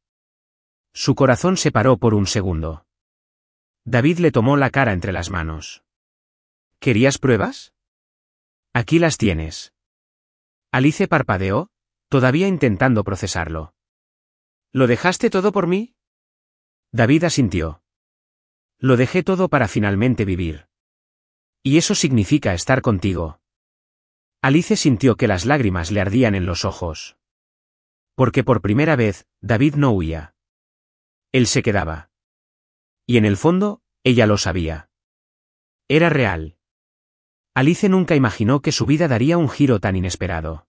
Su corazón se paró por un segundo. David le tomó la cara entre las manos. ¿Querías pruebas? Aquí las tienes. Alice parpadeó, todavía intentando procesarlo. ¿Lo dejaste todo por mí? David asintió. Lo dejé todo para finalmente vivir. Y eso significa estar contigo. Alice sintió que las lágrimas le ardían en los ojos. Porque por primera vez, David no huía. Él se quedaba. Y en el fondo, ella lo sabía. Era real. Alice nunca imaginó que su vida daría un giro tan inesperado.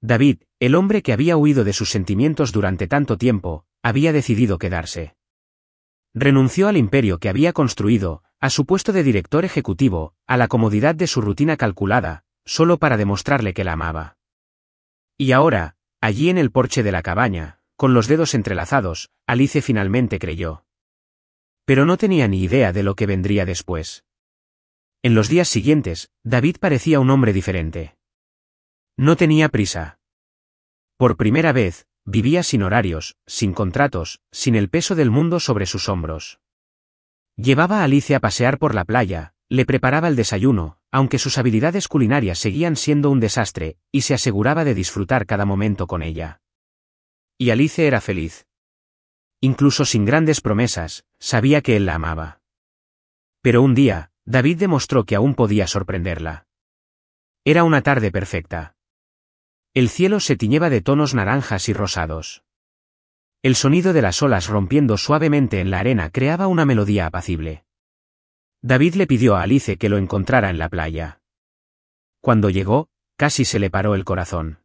David, el hombre que había huido de sus sentimientos durante tanto tiempo, había decidido quedarse. Renunció al imperio que había construido, a su puesto de director ejecutivo, a la comodidad de su rutina calculada, solo para demostrarle que la amaba. Y ahora, allí en el porche de la cabaña, con los dedos entrelazados, Alice finalmente creyó. Pero no tenía ni idea de lo que vendría después. En los días siguientes, David parecía un hombre diferente. No tenía prisa. Por primera vez, vivía sin horarios, sin contratos, sin el peso del mundo sobre sus hombros. Llevaba a Alice a pasear por la playa, le preparaba el desayuno, aunque sus habilidades culinarias seguían siendo un desastre, y se aseguraba de disfrutar cada momento con ella. Y Alice era feliz. Incluso sin grandes promesas, sabía que él la amaba. Pero un día, David demostró que aún podía sorprenderla. Era una tarde perfecta. El cielo se tiñeba de tonos naranjas y rosados. El sonido de las olas rompiendo suavemente en la arena creaba una melodía apacible. David le pidió a Alice que lo encontrara en la playa. Cuando llegó, casi se le paró el corazón.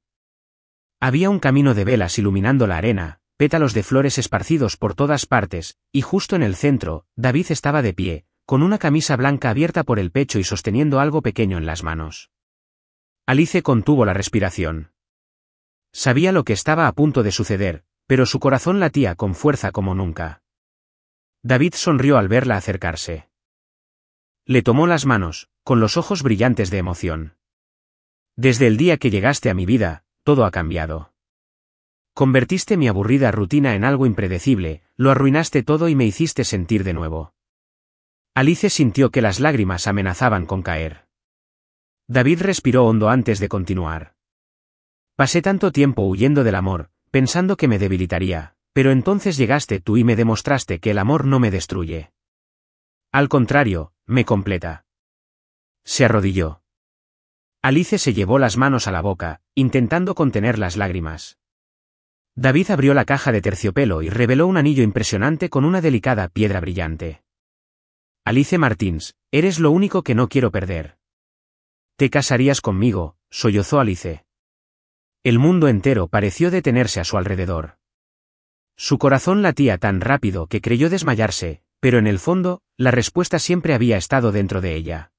Había un camino de velas iluminando la arena, pétalos de flores esparcidos por todas partes, y justo en el centro, David estaba de pie, con una camisa blanca abierta por el pecho y sosteniendo algo pequeño en las manos. Alice contuvo la respiración. Sabía lo que estaba a punto de suceder, pero su corazón latía con fuerza como nunca. David sonrió al verla acercarse. Le tomó las manos, con los ojos brillantes de emoción. Desde el día que llegaste a mi vida, todo ha cambiado. Convertiste mi aburrida rutina en algo impredecible, lo arruinaste todo y me hiciste sentir de nuevo. Alice sintió que las lágrimas amenazaban con caer. David respiró hondo antes de continuar. Pasé tanto tiempo huyendo del amor, pensando que me debilitaría, pero entonces llegaste tú y me demostraste que el amor no me destruye. Al contrario, me completa. Se arrodilló. Alice se llevó las manos a la boca, intentando contener las lágrimas. David abrió la caja de terciopelo y reveló un anillo impresionante con una delicada piedra brillante. Alice Martins, eres lo único que no quiero perder. ¿Te casarías conmigo?, sollozó Alice. El mundo entero pareció detenerse a su alrededor. Su corazón latía tan rápido que creyó desmayarse, pero en el fondo, la respuesta siempre había estado dentro de ella.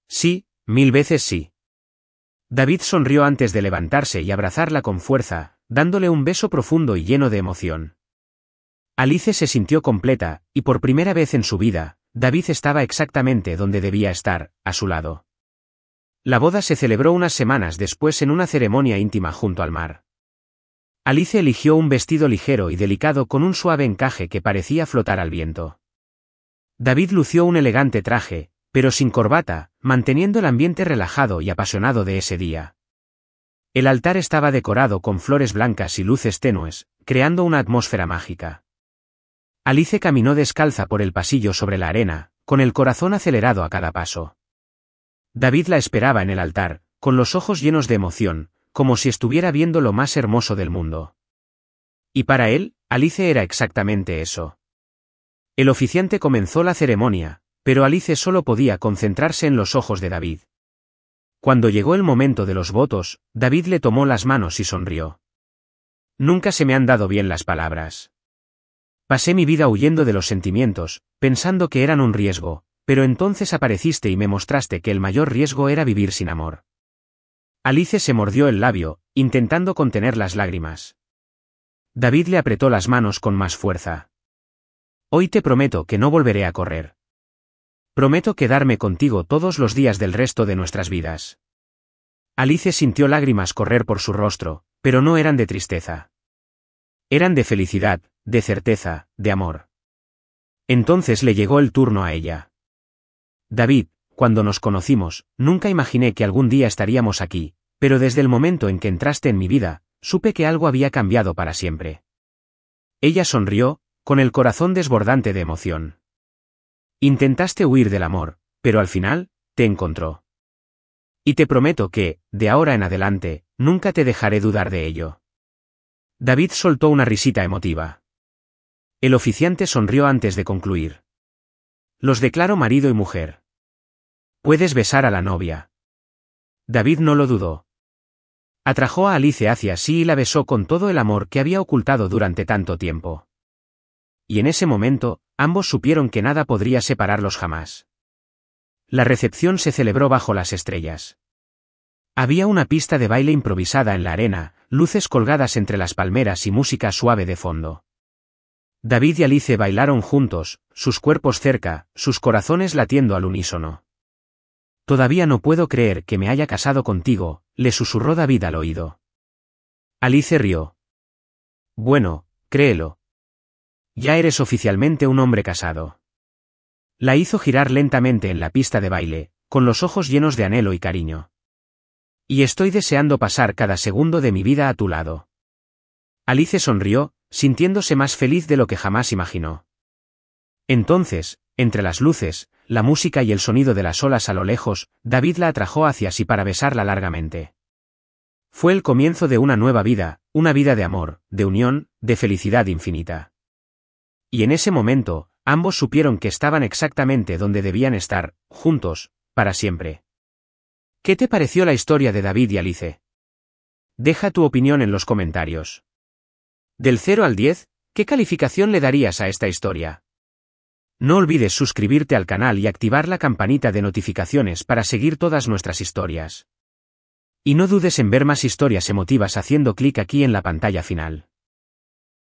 Sí, 1000 veces sí. David sonrió antes de levantarse y abrazarla con fuerza, dándole un beso profundo y lleno de emoción. Alice se sintió completa, y por primera vez en su vida, David estaba exactamente donde debía estar, a su lado. La boda se celebró unas semanas después en una ceremonia íntima junto al mar. Alice eligió un vestido ligero y delicado con un suave encaje que parecía flotar al viento. David lució un elegante traje, pero sin corbata, manteniendo el ambiente relajado y apasionado de ese día. El altar estaba decorado con flores blancas y luces tenues, creando una atmósfera mágica. Alice caminó descalza por el pasillo sobre la arena, con el corazón acelerado a cada paso. David la esperaba en el altar, con los ojos llenos de emoción, como si estuviera viendo lo más hermoso del mundo. Y para él, Alice era exactamente eso. El oficiante comenzó la ceremonia, pero Alice solo podía concentrarse en los ojos de David. Cuando llegó el momento de los votos, David le tomó las manos y sonrió. Nunca se me han dado bien las palabras. Pasé mi vida huyendo de los sentimientos, pensando que eran un riesgo, pero entonces apareciste y me mostraste que el mayor riesgo era vivir sin amor. Alice se mordió el labio, intentando contener las lágrimas. David le apretó las manos con más fuerza. Hoy te prometo que no volveré a correr. Prometo quedarme contigo todos los días del resto de nuestras vidas. Alice sintió lágrimas correr por su rostro, pero no eran de tristeza. Eran de felicidad, de certeza, de amor. Entonces le llegó el turno a ella. David, cuando nos conocimos, nunca imaginé que algún día estaríamos aquí, pero desde el momento en que entraste en mi vida, supe que algo había cambiado para siempre. Ella sonrió, con el corazón desbordante de emoción. Intentaste huir del amor, pero al final, te encontró. Y te prometo que, de ahora en adelante, nunca te dejaré dudar de ello. David soltó una risita emotiva. El oficiante sonrió antes de concluir. Los declaro marido y mujer. Puedes besar a la novia. David no lo dudó. Atrajo a Alice hacia sí y la besó con todo el amor que había ocultado durante tanto tiempo. Y en ese momento, ambos supieron que nada podría separarlos jamás. La recepción se celebró bajo las estrellas. Había una pista de baile improvisada en la arena, luces colgadas entre las palmeras y música suave de fondo. David y Alice bailaron juntos, sus cuerpos cerca, sus corazones latiendo al unísono. Todavía no puedo creer que me haya casado contigo, le susurró David al oído. Alice rió. Bueno, créelo. Ya eres oficialmente un hombre casado. La hizo girar lentamente en la pista de baile, con los ojos llenos de anhelo y cariño. Y estoy deseando pasar cada segundo de mi vida a tu lado. Alice sonrió, sintiéndose más feliz de lo que jamás imaginó. Entonces, entre las luces, la música y el sonido de las olas a lo lejos, David la atrajo hacia sí para besarla largamente. Fue el comienzo de una nueva vida, una vida de amor, de unión, de felicidad infinita. Y en ese momento, ambos supieron que estaban exactamente donde debían estar, juntos, para siempre. ¿Qué te pareció la historia de David y Alice? Deja tu opinión en los comentarios. Del 0 al 10, ¿qué calificación le darías a esta historia? No olvides suscribirte al canal y activar la campanita de notificaciones para seguir todas nuestras historias. Y no dudes en ver más historias emotivas haciendo clic aquí en la pantalla final.